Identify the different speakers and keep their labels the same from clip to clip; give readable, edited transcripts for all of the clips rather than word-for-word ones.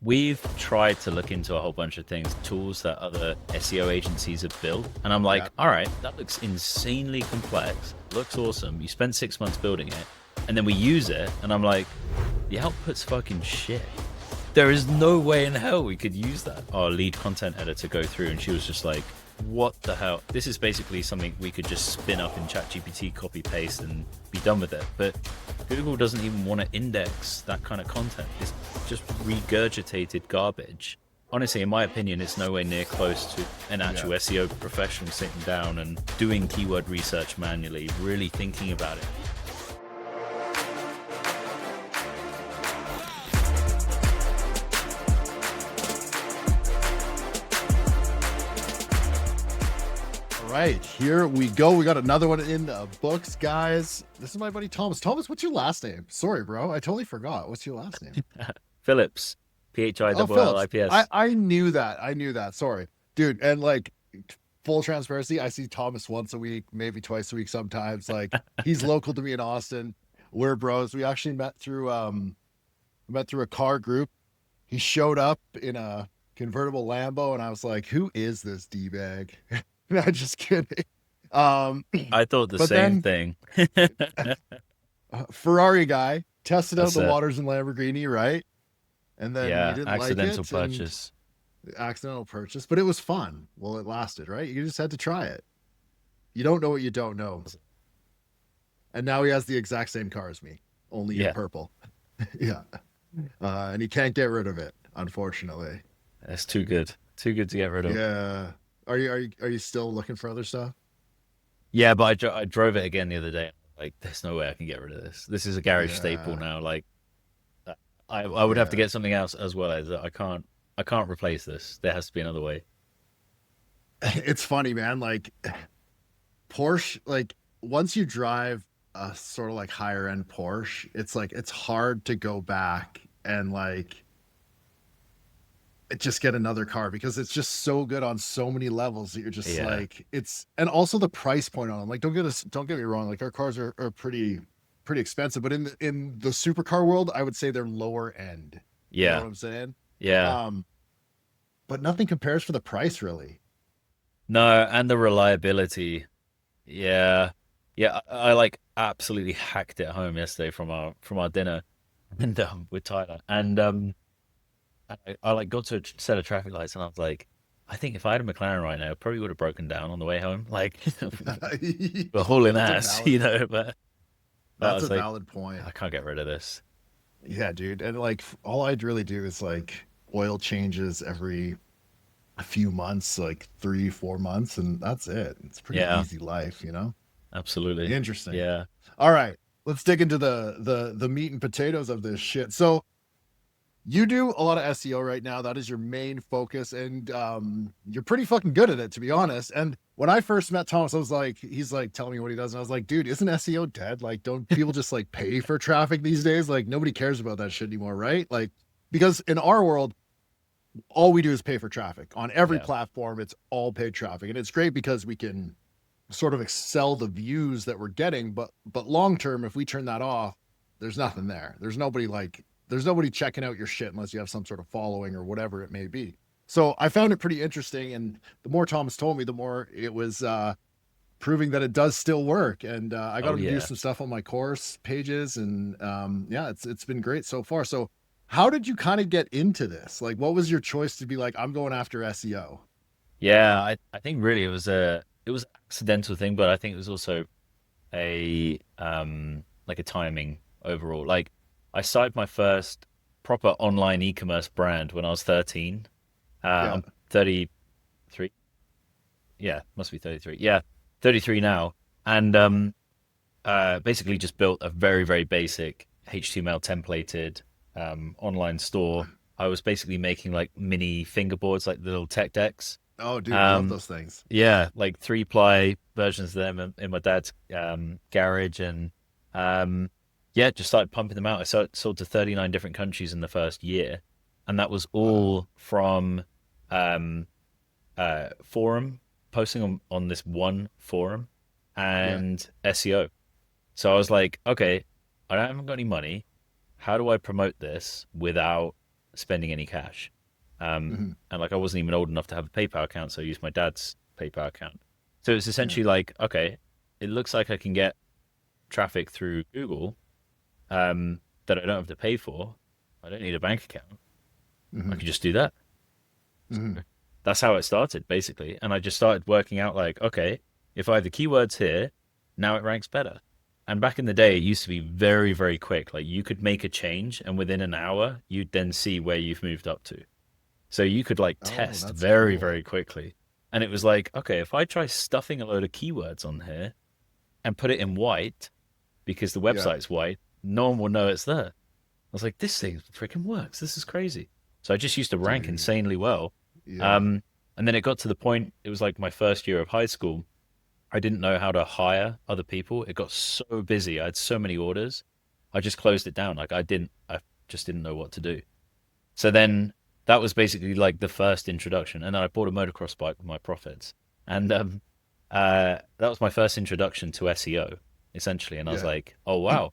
Speaker 1: We've tried to look into a whole bunch of things, tools that other SEO agencies have built. And I'm like,
Speaker 2: Yeah.
Speaker 1: all right, that looks insanely complex. Looks awesome. You spend 6 months building it. And then we use it. And I'm like, the output's fucking shit. There is no way in hell we could use that. Our lead content editor go through and she was just like, what the hell? This is basically something we could just spin up in ChatGPT, copy paste, and be done with it. But Google doesn't even want to index that kind of content. It's just regurgitated garbage. Honestly, in my opinion, it's nowhere near close to an actual
Speaker 2: Yeah.
Speaker 1: SEO professional sitting down and doing keyword research manually, really thinking about it.
Speaker 2: All right, here we go. We got another one in the books, guys. This is my buddy Thomas. Thomas, what's your last name? Sorry, bro. I totally forgot. What's your last name?
Speaker 1: Phillips,
Speaker 2: Oh, Phillips.
Speaker 1: Phillips.
Speaker 2: I knew that. I knew that. Sorry, dude. And like full transparency, I see Thomas once a week, maybe twice a week sometimes. Like he's local to me in Austin. We're bros. We actually met through a car group. He showed up in a convertible Lambo, and I was like, "Who is this d bag?" No, just kidding. Um,
Speaker 1: I thought the
Speaker 2: but
Speaker 1: same
Speaker 2: then
Speaker 1: thing.
Speaker 2: Ferrari guy tested out
Speaker 1: That's
Speaker 2: the
Speaker 1: it.
Speaker 2: waters in Lamborghini, right? And then you
Speaker 1: Yeah,
Speaker 2: didn't like
Speaker 1: accidental
Speaker 2: it, and
Speaker 1: purchase.
Speaker 2: accidental purchase, but it was fun. Well, it lasted, right? You just had to try it. You don't know what you don't know. And now he has the exact same car as me, only in
Speaker 1: Yeah,
Speaker 2: purple. Yeah. And he can't get rid of it, unfortunately.
Speaker 1: that's too good. Too good to get rid of.
Speaker 2: Yeah. Are you still looking for other stuff?
Speaker 1: Yeah, but I drove it again the other day. Like, there's no way I can get rid of this. This is a garage staple
Speaker 2: Yeah.
Speaker 1: now. Like, I would have to
Speaker 2: Yeah.
Speaker 1: get something else as well as I can't replace this. There has to be another way.
Speaker 2: It's funny, man. Like Porsche, like once you drive a sort of like higher end Porsche, it's like it's hard to go back and like just get another car because it's just so good on so many levels that you're just
Speaker 1: Yeah,
Speaker 2: like it's and also the price point on them. Like don't get me wrong, like our cars are pretty expensive, but in the supercar world, I would say they're lower end. You know
Speaker 1: yeah,
Speaker 2: what I'm saying?
Speaker 1: yeah.
Speaker 2: Um, but nothing compares for the price really.
Speaker 1: No, and the reliability. Yeah, yeah. I like absolutely hacked it home yesterday from our dinner, and with Tyler, and I like got to a set of traffic lights, and I was like, I think if I had a McLaren right now, it probably would have broken down on the way home. Like, we're hauling
Speaker 2: That's a
Speaker 1: ass,
Speaker 2: valid
Speaker 1: but I
Speaker 2: that's
Speaker 1: was
Speaker 2: a
Speaker 1: like,
Speaker 2: valid point.
Speaker 1: I can't get rid of this.
Speaker 2: Yeah, dude. And like all I'd really do is like oil changes every a few months, like 3, 4 months, and that's it. It's pretty
Speaker 1: Yeah,
Speaker 2: easy life, you know?
Speaker 1: absolutely.
Speaker 2: Interesting.
Speaker 1: Yeah,
Speaker 2: All right. Let's dig into the meat and potatoes of this shit. So you do a lot of SEO right now. That is your main focus, and you're pretty fucking good at it, to be honest. And when I first met Thomas, I was like, he's like telling me what he does, and I was like, dude, isn't SEO dead? Like, don't people just like pay for traffic these days? Like, nobody cares about that shit anymore, right? Like, because in our world, all we do is pay for traffic on every
Speaker 1: yeah,
Speaker 2: platform. It's all paid traffic, and it's great because we can sort of excel the views that we're getting. But long term, if we turn that off, there's nothing there. There's nobody checking out your shit unless you have some sort of following or whatever it may be. So I found it pretty interesting, and the more Thomas told me, the more it was proving that it does still work. And I got
Speaker 1: oh
Speaker 2: him to do
Speaker 1: yeah.
Speaker 2: some stuff on my course pages, and yeah, it's been great so far. So how did you kind of get into this? Like, what was your choice to be like, I'm going after SEO?
Speaker 1: Yeah, I think really it was an accidental thing, but I think it was also a like a timing overall. Like I started my first proper online e-commerce brand when I was 13.
Speaker 2: Yeah.
Speaker 1: I'm 33. Yeah, must be 33. Yeah, 33 now. And basically just built a very, very basic HTML templated online store. I was basically making like mini fingerboards, like little tech decks.
Speaker 2: Oh, dude, I love
Speaker 1: Um,
Speaker 2: those things.
Speaker 1: yeah, like 3-ply versions of them in my dad's garage, and um, yeah, just started pumping them out. I sold to 39 different countries in the first year, and that was
Speaker 2: Wow.
Speaker 1: all from um, forum posting on this one forum
Speaker 2: Yeah.
Speaker 1: and SEO. So I was like, okay, I haven't got any money. How do I promote this without spending any cash.
Speaker 2: Mhm.
Speaker 1: And like I wasn't even old enough to have a PayPal account, so I used my dad's PayPal account. So it's
Speaker 2: Yeah.
Speaker 1: essentially like, okay, it looks like I can get traffic through Google that I don't have to pay for. I don't need a bank account. I
Speaker 2: Mhm.
Speaker 1: could just do that.
Speaker 2: Mhm.
Speaker 1: That's how it started, basically. And I just started working out like, okay, if I have the keywords here, now it ranks better. And back in the day, it used to be very, very quick. Like you could make a change, and within an hour, you'd then see where you've moved up to. So you could like
Speaker 2: Oh,
Speaker 1: test
Speaker 2: that's
Speaker 1: very,
Speaker 2: cool.
Speaker 1: very quickly. And it was like, okay, if I try stuffing a load of keywords on here and put it in white because the
Speaker 2: Yeah.
Speaker 1: website's white, no one will know it's there. I was like, this thing freaking works. This is crazy. So I just used to rank
Speaker 2: Dude.
Speaker 1: insanely well.
Speaker 2: Yeah.
Speaker 1: Um, and then it got to the point, it was like my first year of high school. I didn't know how to hire other people. It got so busy. I had so many orders. I just closed it down. I just didn't know what to do. So then that was basically like the first introduction. And then I bought a motocross bike with my profits. And that was my first introduction to SEO, essentially. And I was
Speaker 2: Yeah.
Speaker 1: like, oh, wow,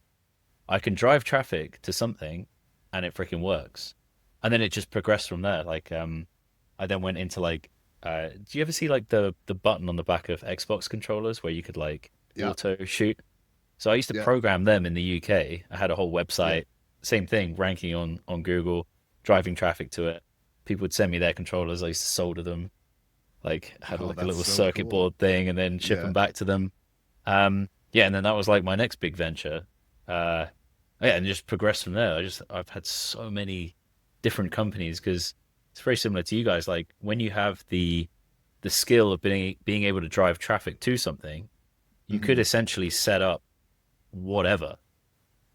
Speaker 1: I can drive traffic to something and it freaking works. And then it just progressed from there. Like, I then went into like, do you ever see like the button on the back of Xbox controllers where you could like
Speaker 2: Yeah.
Speaker 1: auto shoot? So I used to
Speaker 2: Yeah.
Speaker 1: program them in the UK. I had a whole
Speaker 2: Yeah.
Speaker 1: website, same thing, ranking on Google, driving traffic to it. People would send me their controllers. I used to solder them, like had
Speaker 2: Oh,
Speaker 1: like a
Speaker 2: that's
Speaker 1: little
Speaker 2: so
Speaker 1: circuit
Speaker 2: cool.
Speaker 1: board thing, and then ship
Speaker 2: Yeah.
Speaker 1: them back to them. Yeah, and then that was like my next big venture. Uh, yeah, and just progressed from there. I've had so many different companies because it's very similar to you guys. Like when you have the skill of being able to drive traffic to something, you could
Speaker 2: Mhm.
Speaker 1: essentially set up whatever,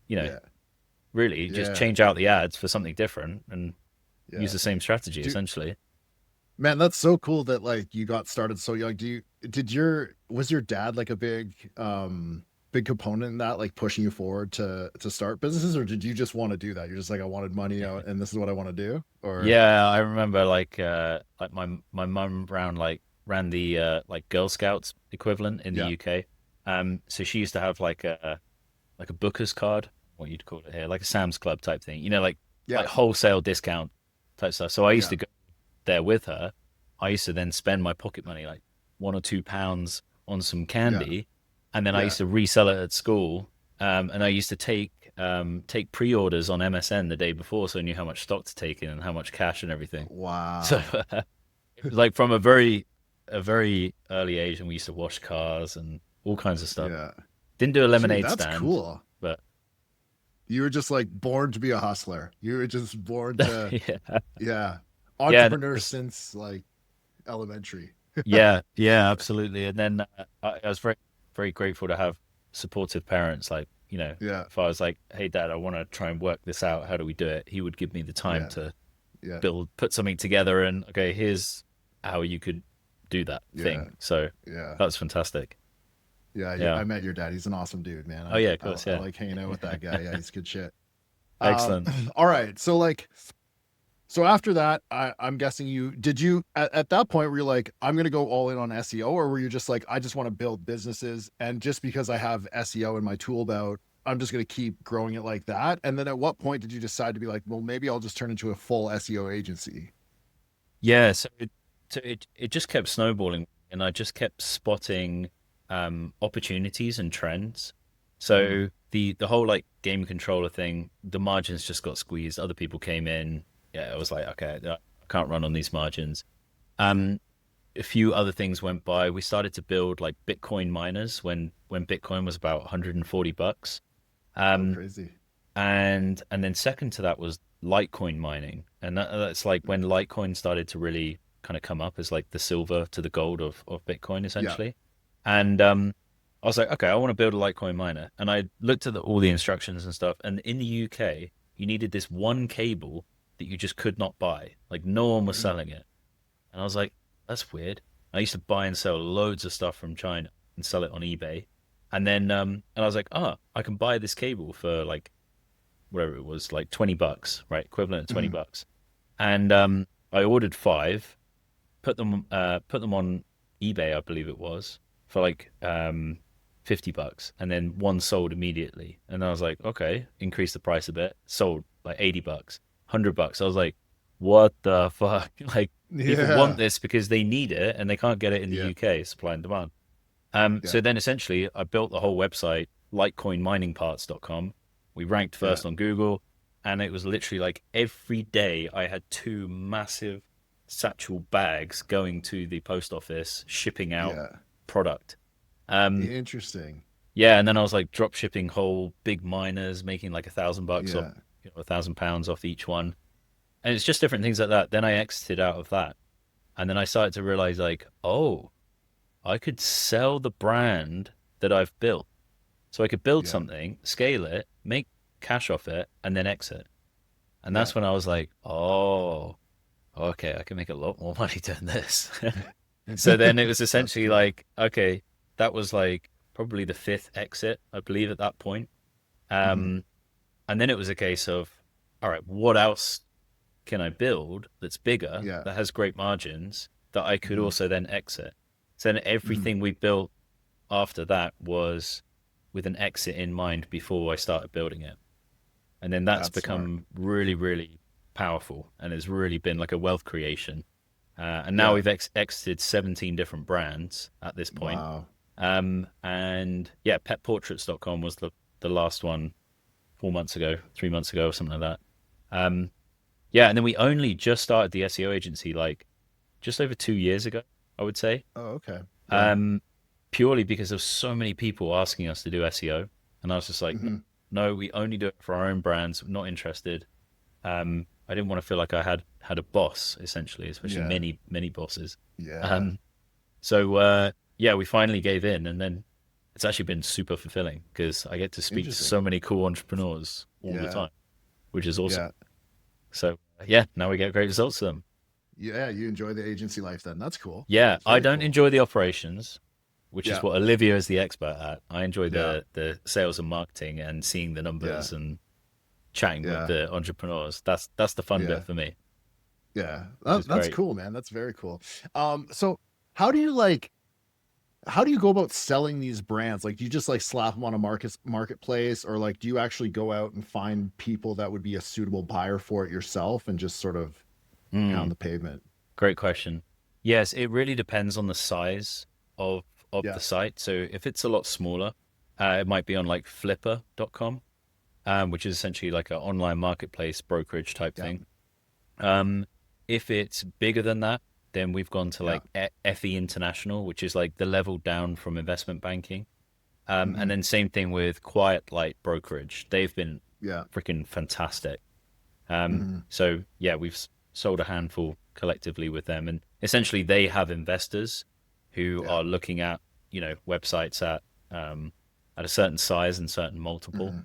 Speaker 1: you know,
Speaker 2: Yeah.
Speaker 1: really just
Speaker 2: Yeah.
Speaker 1: change out the ads for something different and use
Speaker 2: Yeah.
Speaker 1: the same strategy
Speaker 2: Dude,
Speaker 1: essentially.
Speaker 2: man, that's so cool that like you got started so young. Did your was your dad like a big component in that, like pushing you forward to start businesses, or did you just want to do that? You're just like, I wanted money out and this is what I want to do? Or
Speaker 1: Yeah, I remember like my mum ran the like Girl Scouts equivalent in the
Speaker 2: yeah,
Speaker 1: UK. So she used to have like a booker's card, what you'd call it here, like a Sam's Club type thing, you know,
Speaker 2: yeah,
Speaker 1: like wholesale discount type stuff. So I used
Speaker 2: yeah,
Speaker 1: to go there with her. I used to then spend my pocket money, like £1 or £2 on some
Speaker 2: yeah,
Speaker 1: candy, and then I
Speaker 2: yeah.
Speaker 1: used to resell it at school. And I used to take pre-orders on MSN the day before, so I knew how much stock to take in and how much cash and everything. So
Speaker 2: Wow.
Speaker 1: it was like from a very early age, and we used to wash cars and all kinds of stuff.
Speaker 2: Yeah.
Speaker 1: Didn't do a
Speaker 2: Dude,
Speaker 1: lemonade
Speaker 2: that's
Speaker 1: stand,
Speaker 2: cool.
Speaker 1: but
Speaker 2: You were just like born to be a hustler. You were just born to,
Speaker 1: yeah,
Speaker 2: yeah,
Speaker 1: yeah, and
Speaker 2: entrepreneur since like elementary.
Speaker 1: yeah, absolutely. And then I was very, very grateful to have supportive parents. Like, you know,
Speaker 2: Yeah,
Speaker 1: if I was like, "Hey, Dad, I want to try and work this out. How do we do it?" He would give me the time
Speaker 2: yeah,
Speaker 1: to
Speaker 2: yeah,
Speaker 1: put something together, and okay, here's how you could do that
Speaker 2: yeah,
Speaker 1: thing. So
Speaker 2: yeah.
Speaker 1: that was fantastic.
Speaker 2: Yeah,
Speaker 1: Yeah.
Speaker 2: I met your dad. He's an awesome dude, man.
Speaker 1: Oh yeah, of
Speaker 2: I
Speaker 1: course.
Speaker 2: I
Speaker 1: Yeah.
Speaker 2: like hanging out with that guy. Yeah, he's good shit.
Speaker 1: Excellent.
Speaker 2: All right. So like, so after that, I'm guessing did you at that point were you like, I'm gonna go all in on SEO, or were you just like, I just want to build businesses, and just because I have SEO in my tool belt, I'm just gonna keep growing it like that? And then at what point did you decide to be like, well, maybe I'll just turn into a full SEO agency?
Speaker 1: Yeah. So it just kept snowballing, and I just kept spotting opportunities and trends.
Speaker 2: Hmm.
Speaker 1: So the whole like game controller thing, the margins just got squeezed. Other people came in. Yeah, I was like, okay, I can't run on these margins. Um, a few other things went by. We started to build like Bitcoin miners when Bitcoin was about 140 bucks.
Speaker 2: Oh,
Speaker 1: Um,
Speaker 2: crazy.
Speaker 1: and then second to that was Litecoin mining, and that's like when Litecoin started to really kind of come up as like the silver to the gold of Bitcoin
Speaker 2: Yeah.
Speaker 1: essentially. And I was like, okay, I want to build a Litecoin miner, and I looked at all the instructions and stuff. And in the UK, you needed this one cable that you just could not buy, like no one was
Speaker 2: Mhm.
Speaker 1: selling it. And I was like, that's weird. I used to buy and sell loads of stuff from China and sell it on eBay. And then and I was like, oh, I can buy this cable for like whatever it was, like 20 bucks, right? Equivalent of 20
Speaker 2: Mhm.
Speaker 1: bucks. And I ordered five, put them on eBay, I believe it was, for like 50 bucks. And then one sold immediately. And I was like, okay, increase the price a bit. Sold like 80 bucks, $100. I was like, what the fuck? Like, people want
Speaker 2: Yeah.
Speaker 1: this because they need it and they can't get it in the
Speaker 2: Yeah.
Speaker 1: UK, supply and demand.
Speaker 2: Yeah.
Speaker 1: So then essentially I built the whole website, litecoinminingparts.com. We ranked
Speaker 2: Yeah.
Speaker 1: first on Google, and it was literally like every day I had two massive satchel bags going to the post office, shipping out
Speaker 2: Yeah.
Speaker 1: product. Um,
Speaker 2: Interesting.
Speaker 1: yeah, and then I was like drop shipping whole big miners, making like $1,000 off,
Speaker 2: Yeah.
Speaker 1: £1,000 off each one. And it's just different things like that. Then I exited out of that. And then I started to realize like, oh, I could sell the brand that I've built. So I could build
Speaker 2: Yeah.
Speaker 1: something, scale it, make cash off it, and then exit. And
Speaker 2: Yeah.
Speaker 1: that's when I was like, oh, okay, I can make a lot more money doing this. So then it was
Speaker 2: That's
Speaker 1: essentially
Speaker 2: cool.
Speaker 1: like, okay, that was like probably the fifth exit, I believe, at that point.
Speaker 2: Hmm.
Speaker 1: Um, and then it was a case of, all right, what else can I build that's bigger,
Speaker 2: Yeah.
Speaker 1: that has great margins, that I could
Speaker 2: Hmm.
Speaker 1: also then exit? So then
Speaker 2: Hmm.
Speaker 1: everything we built after that was with an exit in mind before I started building it. And then that's
Speaker 2: That's smart.
Speaker 1: become really, really powerful and has really been like a wealth creation. And now
Speaker 2: Yeah.
Speaker 1: we've exited 17 different brands at this point.
Speaker 2: Wow.
Speaker 1: And yeah, petportraits.com was the last one 4 months ago, 3 months ago, or something like that. Yeah, and then we only just started the SEO agency like just over 2 years ago, I would say.
Speaker 2: Oh, okay. Yeah.
Speaker 1: Um, Purely because there's so many people asking us to do SEO, and I was just like, no,
Speaker 2: Hmm.
Speaker 1: no, we only do it for our own brands. Not interested. I didn't want to feel like I had a boss, essentially, especially
Speaker 2: Yeah.
Speaker 1: many bosses.
Speaker 2: Yeah.
Speaker 1: Um, so yeah, we finally gave in, and then it's actually been super fulfilling because I get to speak to
Speaker 2: Interesting.
Speaker 1: so many cool entrepreneurs all the
Speaker 2: Yeah.
Speaker 1: time, which is awesome.
Speaker 2: Yeah.
Speaker 1: So yeah, now we get great results to them.
Speaker 2: Yeah. You enjoy the agency life then. That's cool.
Speaker 1: Yeah,
Speaker 2: That's
Speaker 1: I
Speaker 2: very
Speaker 1: don't
Speaker 2: cool.
Speaker 1: enjoy the operations, which is
Speaker 2: Yeah.
Speaker 1: what Olivia is the expert at. I enjoy
Speaker 2: Yeah.
Speaker 1: the sales and marketing and seeing the
Speaker 2: Yeah.
Speaker 1: numbers and chatting with
Speaker 2: Yeah.
Speaker 1: the entrepreneurs. That's the fun bit
Speaker 2: Yeah.
Speaker 1: for me,
Speaker 2: Yeah.
Speaker 1: which is
Speaker 2: That's
Speaker 1: great.
Speaker 2: cool, man. That's very cool. So how do you like how do you go about selling these brands? Like, do you just like slap them on a marketplace, or like do you actually go out and find people that would be a suitable buyer for it yourself and just sort of pound
Speaker 1: Mm,
Speaker 2: the pavement?
Speaker 1: great question. Yes, it really depends on the size of the
Speaker 2: Yeah.
Speaker 1: site. So if it's a lot smaller, it might be on like flipper.com, which is essentially like an online marketplace brokerage type
Speaker 2: Yeah.
Speaker 1: thing. Um, if it's bigger than that, then we've gone to
Speaker 2: Yeah.
Speaker 1: like FE International, which is like the level down from investment banking. And
Speaker 2: Hmm.
Speaker 1: then same thing with Quiet Light Brokerage. They've been
Speaker 2: Yeah.
Speaker 1: freaking fantastic.
Speaker 2: Hmm.
Speaker 1: So yeah, we've sold a handful collectively with them, and essentially they have investors who
Speaker 2: Yeah.
Speaker 1: are looking at websites at a certain size and certain multiple,
Speaker 2: Hmm.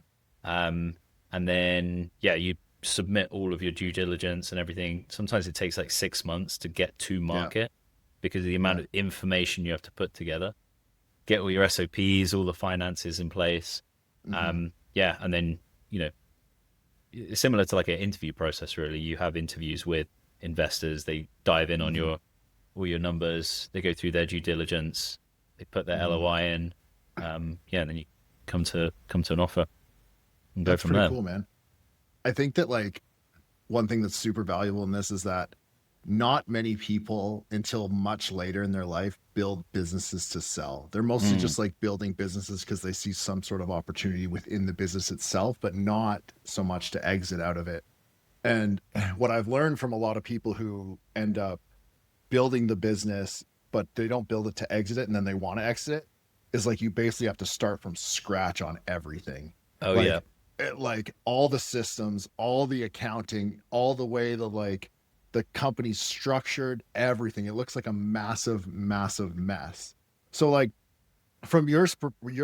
Speaker 1: um, and then yeah, you submit all of your due diligence and everything. Sometimes it takes like 6 months to get to
Speaker 2: Yeah.
Speaker 1: market because of the amount
Speaker 2: Yeah.
Speaker 1: of information you have to put together. Get all your SOPs, all the finances in place.
Speaker 2: Hmm.
Speaker 1: Yeah, and then you know similar to like an interview process, really. You have interviews with investors. They dive in on
Speaker 2: Hmm.
Speaker 1: your all your numbers. They go through their due diligence. They put their
Speaker 2: Hmm.
Speaker 1: LOI in. Yeah, and then you come to an offer and go
Speaker 2: That's
Speaker 1: from
Speaker 2: pretty
Speaker 1: there.
Speaker 2: cool, man. I think that like one thing that's super valuable in this is that not many people until much later in their life build businesses to sell. They're mostly
Speaker 1: Mm.
Speaker 2: just like building businesses because they see some sort of opportunity within the business itself, but not so much to exit out of it. And what I've learned from a lot of people who end up building the business, but they don't build it to exit it and then they want to exit it, is like you basically have to start from scratch on everything.
Speaker 1: Oh yeah.
Speaker 2: Like like all the systems, all the accounting, all the way the company's structured, everything. It looks like a massive, massive mess. So like from your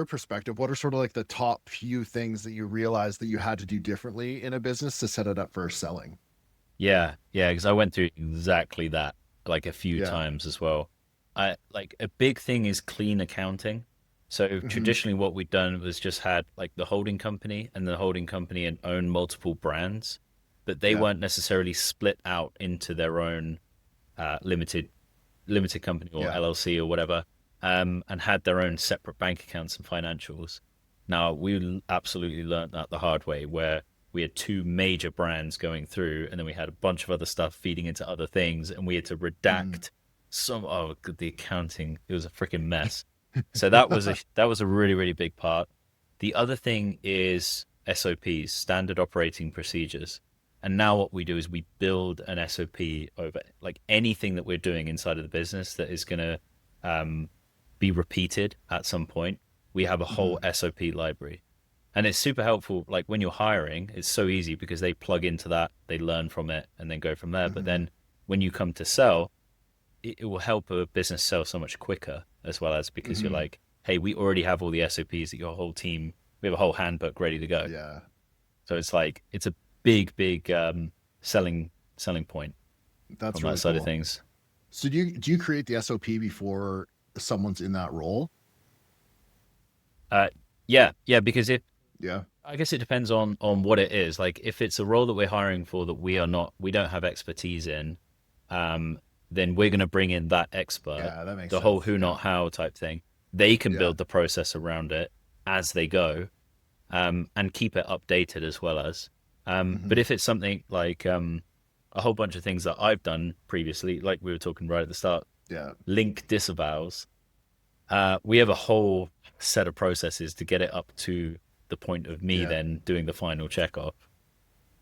Speaker 2: perspective, what are sort of like the top few things that you realized that you had to do differently in a business to set it up for selling?
Speaker 1: Yeah, because I went through exactly that like a few
Speaker 2: Yeah.
Speaker 1: times as well. I like a big thing is clean accounting. So
Speaker 2: Hmm.
Speaker 1: traditionally what we'd done was just had like the holding company and the holding company and own multiple brands, but they
Speaker 2: Yeah.
Speaker 1: weren't necessarily split out into their own limited company or
Speaker 2: Yeah.
Speaker 1: LLC or whatever, and had their own separate bank accounts and financials. Now we absolutely learned that the hard way, where we had two major brands going through, and then we had a bunch of other stuff feeding into other things, and we had to
Speaker 2: Mm.
Speaker 1: redact some. Oh, the accounting, it was a freaking mess. So that was a really really big part. The other thing is SOPs, standard operating procedures. And now what we do is we build an SOP over like anything that we're doing inside of the business that is going to be repeated at some point. We have a whole
Speaker 2: Mhm.
Speaker 1: SOP library. And it's super helpful. Like when you're hiring, it's so easy because they plug into that, they learn from it, and then go from there. But
Speaker 2: Mhm.
Speaker 1: then when you come to sell, it will help a business sell so much quicker, as well as because you're
Speaker 2: Mhm.
Speaker 1: like, hey, we already have all the SOPs that your whole team, we have a whole handbook ready to go.
Speaker 2: Yeah,
Speaker 1: So it's like it's a big, big selling point
Speaker 2: that's
Speaker 1: from that
Speaker 2: really
Speaker 1: side of
Speaker 2: cool.
Speaker 1: things.
Speaker 2: So do you create the SOP before someone's in that role?
Speaker 1: Uh, yeah, yeah, because if
Speaker 2: Yeah.
Speaker 1: I guess it depends on what it is. Like if it's a role that we're hiring for that we don't have expertise in, um, then we're going to bring in that expert,
Speaker 2: Yeah, that makes
Speaker 1: the whole
Speaker 2: sense.
Speaker 1: who
Speaker 2: Yeah.
Speaker 1: not how type thing. They can
Speaker 2: Yeah.
Speaker 1: build the process around it as they go, and keep it updated as well as. But
Speaker 2: Mhm.
Speaker 1: if it's something like a whole bunch of things that I've done previously, like we were talking right at the start,
Speaker 2: Yeah.
Speaker 1: link disavows, we have a whole set of processes to get it up to the point of me
Speaker 2: Yeah.
Speaker 1: then doing the final check off.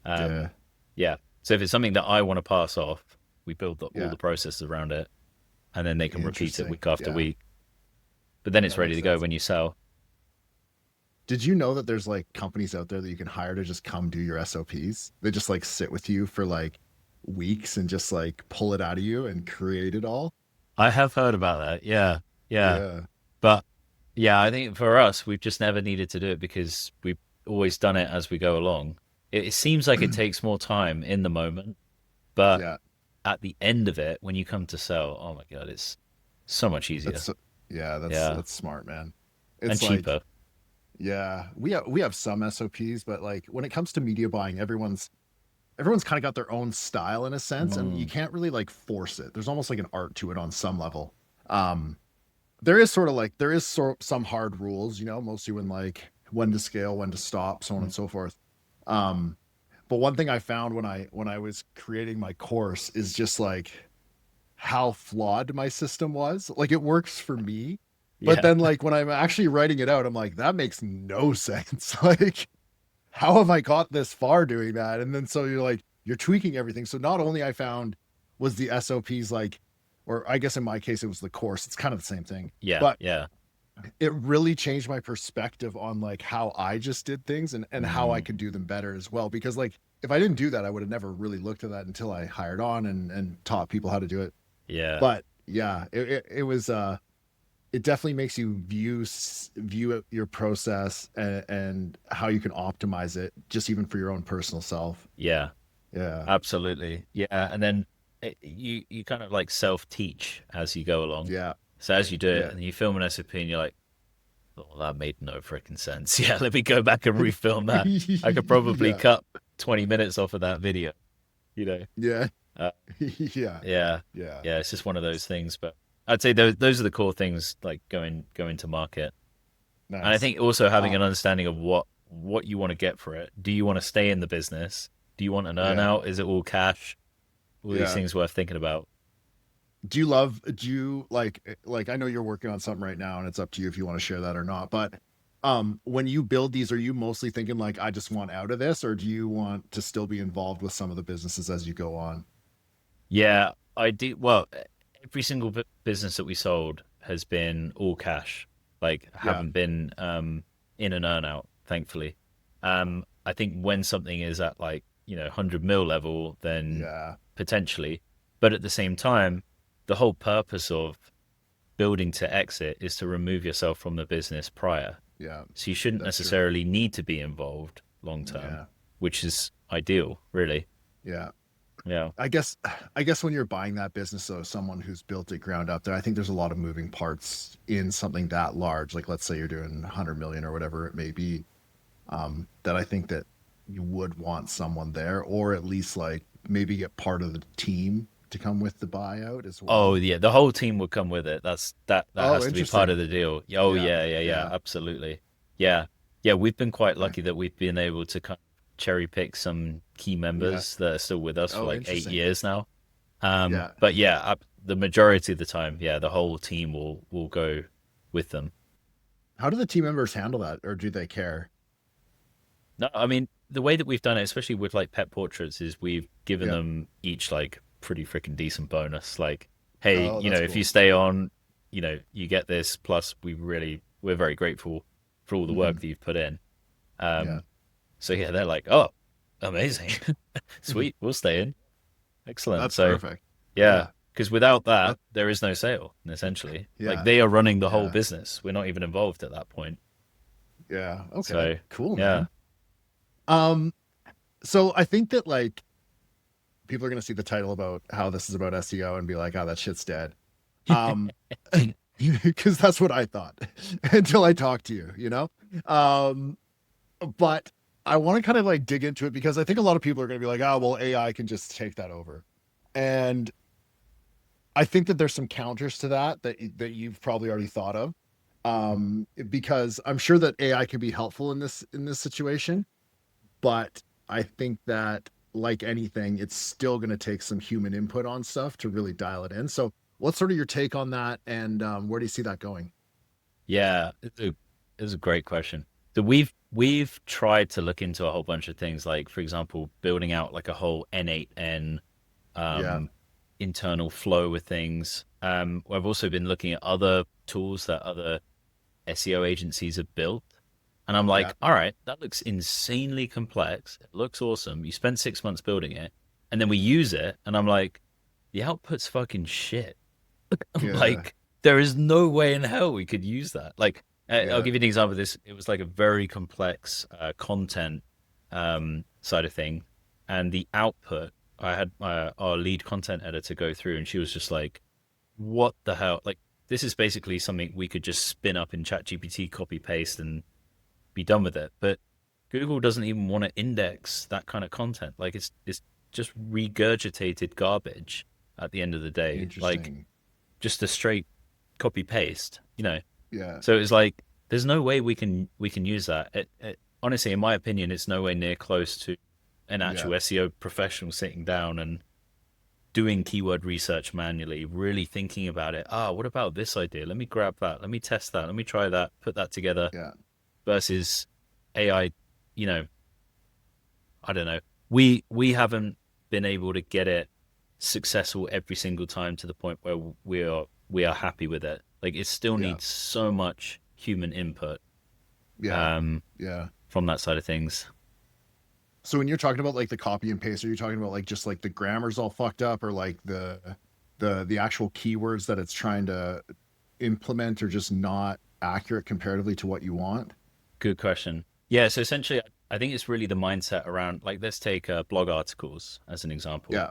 Speaker 2: Yeah.
Speaker 1: Um, yeah. So if it's something that I want to pass off, we build all
Speaker 2: Yeah.
Speaker 1: the processes around it, and then they can repeat it
Speaker 2: Interesting.
Speaker 1: week after
Speaker 2: Yeah.
Speaker 1: week. But then it's
Speaker 2: That
Speaker 1: ready
Speaker 2: makes
Speaker 1: to go
Speaker 2: sense.
Speaker 1: when you sell.
Speaker 2: Did you know that there's like companies out there that you can hire to just come do your SOPs? They just like sit with you for like weeks and just like pull it out of you and create it all?
Speaker 1: I have heard about that. Yeah. Yeah.
Speaker 2: Yeah.
Speaker 1: But yeah, I think for us, we've just never needed to do it because we've always done it as we go along. It seems like it takes more time in the moment, but
Speaker 2: Yeah.
Speaker 1: at the end of it, when you come to sell, oh my God, it's so much easier.
Speaker 2: That's yeah,
Speaker 1: Yeah.
Speaker 2: that's smart, man.
Speaker 1: And
Speaker 2: It's like,
Speaker 1: cheaper.
Speaker 2: yeah, we have some SOPs, but like when it comes to media buying, everyone's kind of got their own style in a sense, and you
Speaker 1: Mm.
Speaker 2: can't really like force it. There's almost like an art to it on some level. Um, there is sort of like some hard rules, mostly when to scale, when to stop, so on and so forth. Um, but one thing I found when I was creating my course is just like how flawed my system was. Like it works for me, but
Speaker 1: Yeah.
Speaker 2: then like when I'm actually writing it out, I'm like, that makes no sense. Like, how have I got this far doing that? And then so you're tweaking everything. So not only I found was the SOPs like, or I guess in my case it was the course. It's kind of the same thing,
Speaker 1: Yeah.
Speaker 2: but
Speaker 1: Yeah.
Speaker 2: it really changed my perspective on like how I just did things and how I
Speaker 1: Mm.
Speaker 2: could do them better as well. Because like if I didn't do that, I would have never really looked at that until I hired on and taught people how to do it.
Speaker 1: Yeah.
Speaker 2: But yeah, it was it definitely makes you view your process and how you can optimize it just even for your own personal self.
Speaker 1: Yeah.
Speaker 2: Yeah.
Speaker 1: Absolutely. Yeah. And then you kind of like self teach as you go along.
Speaker 2: Yeah.
Speaker 1: So as you do it
Speaker 2: Yeah.
Speaker 1: and you film an SOP and you're like, oh, that made no freaking sense. Yeah, let me go back and refilm that. I could probably
Speaker 2: Yeah.
Speaker 1: cut 20 minutes off of that video, you know?
Speaker 2: Yeah.
Speaker 1: Uh,
Speaker 2: Yeah.
Speaker 1: yeah.
Speaker 2: Yeah.
Speaker 1: Yeah. It's just one of those things. But I'd say those are the core things like going to market. And I
Speaker 2: Nice.
Speaker 1: think also having
Speaker 2: Uh
Speaker 1: an understanding of what you want to get for it. Do you want to stay in the business? Do you want an
Speaker 2: yeah.
Speaker 1: earnout? Is it all cash? All these
Speaker 2: Yeah.
Speaker 1: things worth thinking about.
Speaker 2: Do you like I know you're working on something right now and it's up to you if you want to share that or not, but when you build these, are you mostly thinking like I just want out of this, or do you want to still be involved with some of the businesses as you go on?
Speaker 1: Yeah, I do. Well, every single business that we sold has been all cash. Like,
Speaker 2: Yeah.
Speaker 1: haven't been in and earn out, thankfully. I think when something is at like 100 mil level, then
Speaker 2: Yeah.
Speaker 1: potentially. But at the same time, the whole purpose of building to exit is to remove yourself from the business prior.
Speaker 2: Yeah.
Speaker 1: So you shouldn't
Speaker 2: That's true.
Speaker 1: necessarily need to be involved long term,
Speaker 2: Yeah.
Speaker 1: which is ideal, really.
Speaker 2: Yeah.
Speaker 1: Yeah.
Speaker 2: I guess when you're buying that business, though, someone who's built it ground up, there, I think there's a lot of moving parts in something that large. Like, let's say you're doing 100 million or whatever it may be. That I think that you would want someone there, or at least like maybe get part of the team to come with the buyout as
Speaker 1: Oh
Speaker 2: well.
Speaker 1: yeah, the whole team would come with it. That
Speaker 2: Oh,
Speaker 1: has to be part of
Speaker 2: interesting.
Speaker 1: the deal. Oh
Speaker 2: Yeah.
Speaker 1: yeah, yeah, yeah,
Speaker 2: Yeah.
Speaker 1: absolutely. Yeah. Yeah, we've been quite
Speaker 2: Okay.
Speaker 1: lucky that we've been able to kind of cherry pick some key
Speaker 2: Yeah.
Speaker 1: members that are still with us for
Speaker 2: Oh,
Speaker 1: like eight
Speaker 2: interesting.
Speaker 1: years now.
Speaker 2: Yeah.
Speaker 1: But yeah, the majority of the time, yeah, the whole team will go with them.
Speaker 2: How do the team members handle that, or do they care?
Speaker 1: No, I mean the way that we've done it, especially with like pet portraits, is we've given
Speaker 2: Yeah.
Speaker 1: them each like pretty freaking decent bonus. Like, hey,
Speaker 2: Oh,
Speaker 1: you know,
Speaker 2: that's
Speaker 1: if you
Speaker 2: cool.
Speaker 1: stay on, you know, you get this. Plus, we're very grateful for all the work
Speaker 2: Hmm.
Speaker 1: that you've put in.
Speaker 2: Yeah.
Speaker 1: Um, so yeah, they're like, oh, amazing, sweet, we'll stay in. Excellent.
Speaker 2: That's
Speaker 1: So
Speaker 2: perfect.
Speaker 1: yeah,
Speaker 2: Yeah.
Speaker 1: because without that,
Speaker 2: That,
Speaker 1: there is no sale, essentially. Like
Speaker 2: yeah.
Speaker 1: they are running the whole
Speaker 2: Yeah.
Speaker 1: business. We're not even involved at that point.
Speaker 2: Yeah. Okay.
Speaker 1: So
Speaker 2: Cool,
Speaker 1: yeah.
Speaker 2: man. Um, so I think that like people are gonna see the title about how this is about SEO and be like, oh, that shit's dead. Um, because that's what I thought until I talked to you, you know? Um, but I want to kind of like dig into it because I think a lot of people are going to be like, oh, well, AI can just take that over. And I think that there's some counters to that you've probably already thought of. Because I'm sure that AI can be helpful in this situation, but I think that like anything, it's still going to take some human input on stuff to really dial it in. So, what's sort of your take on that, and where do you see that going?
Speaker 1: Yeah, it's a great question. So we've tried to look into a whole bunch of things, like for example, building out like a whole N8N
Speaker 2: Yeah,
Speaker 1: um, internal flow with things. I've also been looking at other tools that other SEO agencies have built, and I'm
Speaker 2: yeah,
Speaker 1: like, all right, that looks insanely complex. It looks awesome. You spend 6 months building it, and then we use it, and I'm like, the output's fucking shit.
Speaker 2: yeah,
Speaker 1: Like there is no way in hell we could use that. Like I'll
Speaker 2: yeah,
Speaker 1: give you an example of this. It was like a very complex content side of thing, and the output. I had our lead content editor go through, and she was just like, "What the hell? Like this is basically something we could just spin up in ChatGPT, copy paste, and be done with it." But Google doesn't even want to index that kind of content. Like it's just regurgitated garbage at the end of the day. Like
Speaker 2: interesting.
Speaker 1: just a straight copy paste, you know.
Speaker 2: Yeah,
Speaker 1: So it's like there's no way we can use that. Honestly, in my opinion, it's nowhere near close to an
Speaker 2: yeah,
Speaker 1: actual SEO professional sitting down and doing keyword research manually, really thinking about it. Ah, what about this idea? Let me grab that. Let me test that. Let me try that. Put that together.
Speaker 2: yeah.
Speaker 1: Versus AI, you know, I don't know. We haven't been able to get it successful every single time to the point where we are happy with it. Like it still
Speaker 2: Yeah.
Speaker 1: needs so much human input
Speaker 2: Yeah.
Speaker 1: um,
Speaker 2: Yeah.
Speaker 1: from that side of things.
Speaker 2: So when you're talking about like the copy and paste, are you talking about like just like the grammar's all fucked up or like the actual keywords that it's trying to implement are just not accurate comparatively to what you want?
Speaker 1: Good question. Yeah, so essentially, I think it's really the mindset around like let's take blog articles as an example.
Speaker 2: Yeah.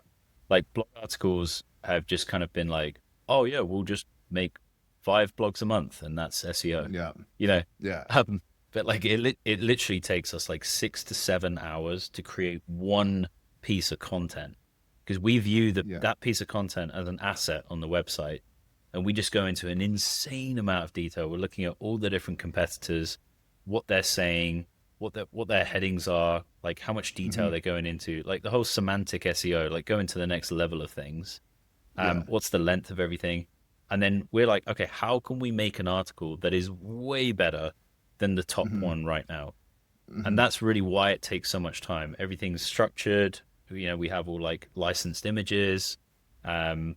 Speaker 1: Like blog articles have just kind of been like, oh yeah, we'll just make 5 blogs a month and that's SEO,
Speaker 2: Yeah.
Speaker 1: you know.
Speaker 2: Yeah.
Speaker 1: Um, but like it literally takes us like 6 to 7 hours to create one piece of content because we view
Speaker 2: Yeah.
Speaker 1: that piece of content as an asset on the website, and we just go into an insane amount of detail. We're looking at all the different competitors, what they're saying, what their headings are, like how much detail
Speaker 2: Hmm.
Speaker 1: they're going into, like the whole semantic SEO, like going to the next level of things.
Speaker 2: Yeah.
Speaker 1: What's the length of everything? And then we're like, okay, how can we make an article that is way better than the top
Speaker 2: Hmm.
Speaker 1: one right now? And
Speaker 2: Hmm.
Speaker 1: that's really why it takes so much time. Everything's structured. You know, we have all like licensed images. Um,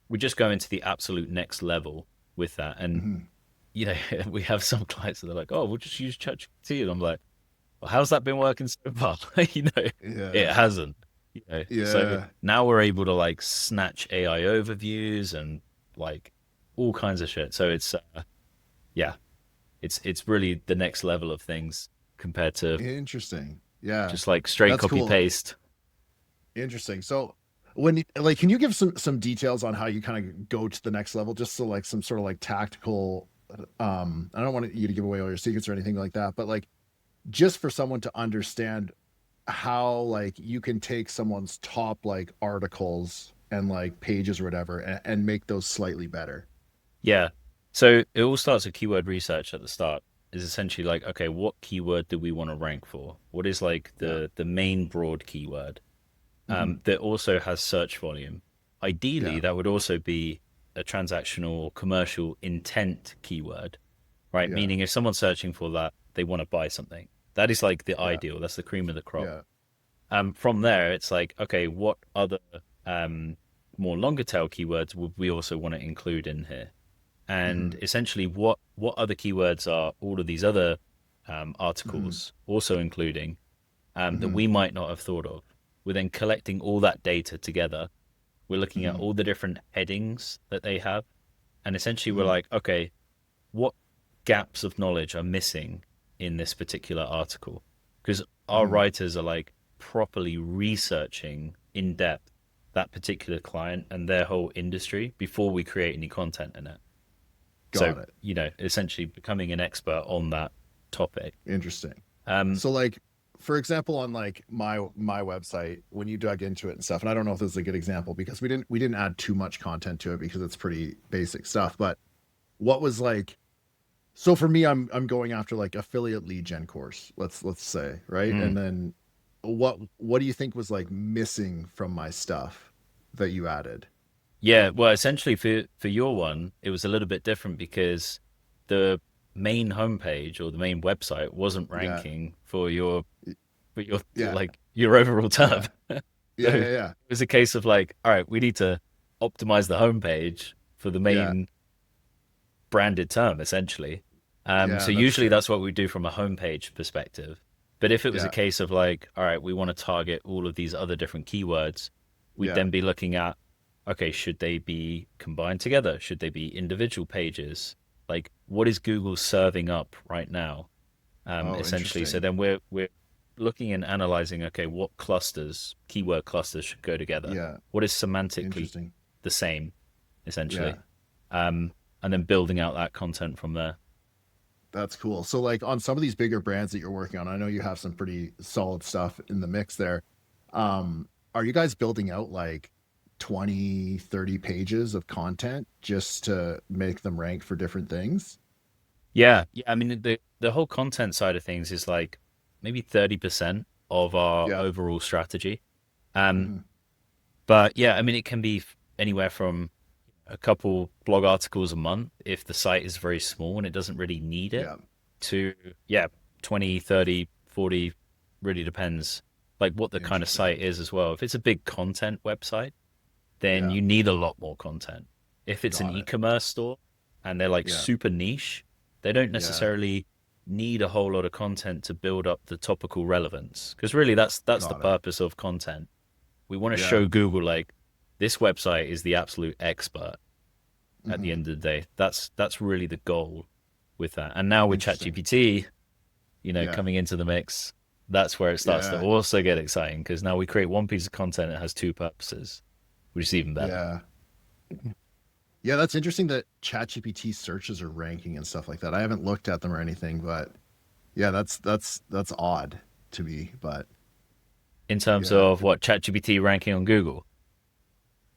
Speaker 1: we just go into the absolute next level with that. And,
Speaker 2: Hmm.
Speaker 1: you know, we have some clients that are like, oh, we'll just use ChatGPT. And I'm like, well, how's that been working so far? You know, it
Speaker 2: Yeah.
Speaker 1: hasn't. You know, so
Speaker 2: Yeah.
Speaker 1: now we're able to like snatch AI overviews and like all kinds of shit. So it's yeah, it's really the next level of things compared to
Speaker 2: Interesting. Yeah.
Speaker 1: just like straight
Speaker 2: That's
Speaker 1: copy
Speaker 2: cool.
Speaker 1: paste.
Speaker 2: Interesting. So like can you give some details on how you kind of go to the next level just so like some sort of like tactical I don't want you to give away all your secrets or anything like that, but like just for someone to understand how like you can take someone's top like articles and like pages or whatever and make those slightly better.
Speaker 1: Yeah. So it all starts with keyword research at the start. is essentially like, okay, what keyword do we want to rank for? What is like
Speaker 2: Yeah.
Speaker 1: the main broad keyword
Speaker 2: Hmm.
Speaker 1: that also has search volume? Ideally,
Speaker 2: Yeah.
Speaker 1: that would also be a transactional or commercial intent keyword, right?
Speaker 2: Yeah.
Speaker 1: Meaning if someone's searching for that, they want to buy something. That is like the
Speaker 2: Yeah.
Speaker 1: ideal. That's the cream of the crop.
Speaker 2: Yeah.
Speaker 1: From there, it's like, okay, what other um, more longer tail keywords would we also want to include in here? And
Speaker 2: Hmm.
Speaker 1: essentially, what other keywords are all of these other
Speaker 2: Hmm.
Speaker 1: articles also including that
Speaker 2: Hmm.
Speaker 1: we might not have thought of? We're then collecting all that data together. We're looking at
Speaker 2: Hmm.
Speaker 1: all the different headings that they have, and essentially, we're
Speaker 2: Hmm.
Speaker 1: like, okay, what gaps of knowledge are missing in this particular article? Because our
Speaker 2: Hmm.
Speaker 1: writers are like properly researching in depth that particular client and their whole industry before we create any content in it. So,
Speaker 2: Got it.
Speaker 1: essentially becoming an expert on that topic.
Speaker 2: Interesting.
Speaker 1: Um,
Speaker 2: So like for example on like my website when you dug into it and stuff, and I don't know if this is a good example because we didn't add too much content to it because it's pretty basic stuff, but what was like so for me I'm going after like affiliate lead gen course, let's say, right?
Speaker 1: mm,
Speaker 2: And then what do you think was like missing from my stuff that you added?
Speaker 1: yeah, well, essentially for your one, it was a little bit different because the main homepage or the main website wasn't
Speaker 2: Yeah.
Speaker 1: ranking for your
Speaker 2: Yeah.
Speaker 1: like your overall term.
Speaker 2: Yeah.
Speaker 1: So
Speaker 2: Yeah.
Speaker 1: it
Speaker 2: Yeah.
Speaker 1: was a case of like, all right, we need to optimize the homepage for the
Speaker 2: Yeah.
Speaker 1: main branded term, essentially. So
Speaker 2: Yeah, that's
Speaker 1: usually
Speaker 2: true.
Speaker 1: that's what we do from a homepage perspective. But if it was a
Speaker 2: Yeah.
Speaker 1: case of like, all right, we want to target all of these other different keywords, we'd
Speaker 2: Yeah.
Speaker 1: then be looking at, okay, should they be combined together? Should they be individual pages? Like, what is Google serving up right now?
Speaker 2: Oh,
Speaker 1: Essentially. So
Speaker 2: interesting.
Speaker 1: then we're looking and analyzing, okay, what clusters, keyword clusters should go together?
Speaker 2: Yeah.
Speaker 1: What is semantically
Speaker 2: Interesting.
Speaker 1: the same,
Speaker 2: Yeah.
Speaker 1: essentially? And then building out that content from there.
Speaker 2: That's cool. So like on some of these bigger brands that you're working on, I know you have some pretty solid stuff in the mix there. Are you guys building out like 20, 30 pages of content just to make them rank for different things?
Speaker 1: Yeah, yeah. I mean, the whole content side of things is like maybe 30% of our
Speaker 2: Yeah.
Speaker 1: overall strategy. Um,
Speaker 2: Hmm.
Speaker 1: but yeah, I mean, it can be anywhere from a couple blog articles a month if the site is very small and it doesn't really need it
Speaker 2: Yeah.
Speaker 1: to, yeah, 20, 30, 40, really depends like what the kind of
Speaker 2: Interesting.
Speaker 1: site is as well. If it's a big content website, then
Speaker 2: Yeah.
Speaker 1: you need a lot more content. If it's an
Speaker 2: Got it.
Speaker 1: e-commerce store and they're like
Speaker 2: Yeah.
Speaker 1: super niche, they don't
Speaker 2: Yeah.
Speaker 1: necessarily need a whole lot of content to build up the topical relevance. Because really that's the
Speaker 2: Got it.
Speaker 1: purpose of content. We want to
Speaker 2: Yeah.
Speaker 1: show Google like this website is the absolute expert at the
Speaker 2: Hmm.
Speaker 1: end of the day. That's really the goal with that. And now with
Speaker 2: Interesting.
Speaker 1: ChatGPT,
Speaker 2: Yeah.
Speaker 1: coming into the mix, that's where it starts to
Speaker 2: Yeah.
Speaker 1: also get exciting because now we create one piece of content that has two purposes, which is even better.
Speaker 2: Yeah. Yeah, that's interesting that ChatGPT searches are ranking and stuff like that. I haven't looked at them or anything, but yeah, that's odd to me. But
Speaker 1: In terms
Speaker 2: yeah.
Speaker 1: of what ChatGPT ranking on Google,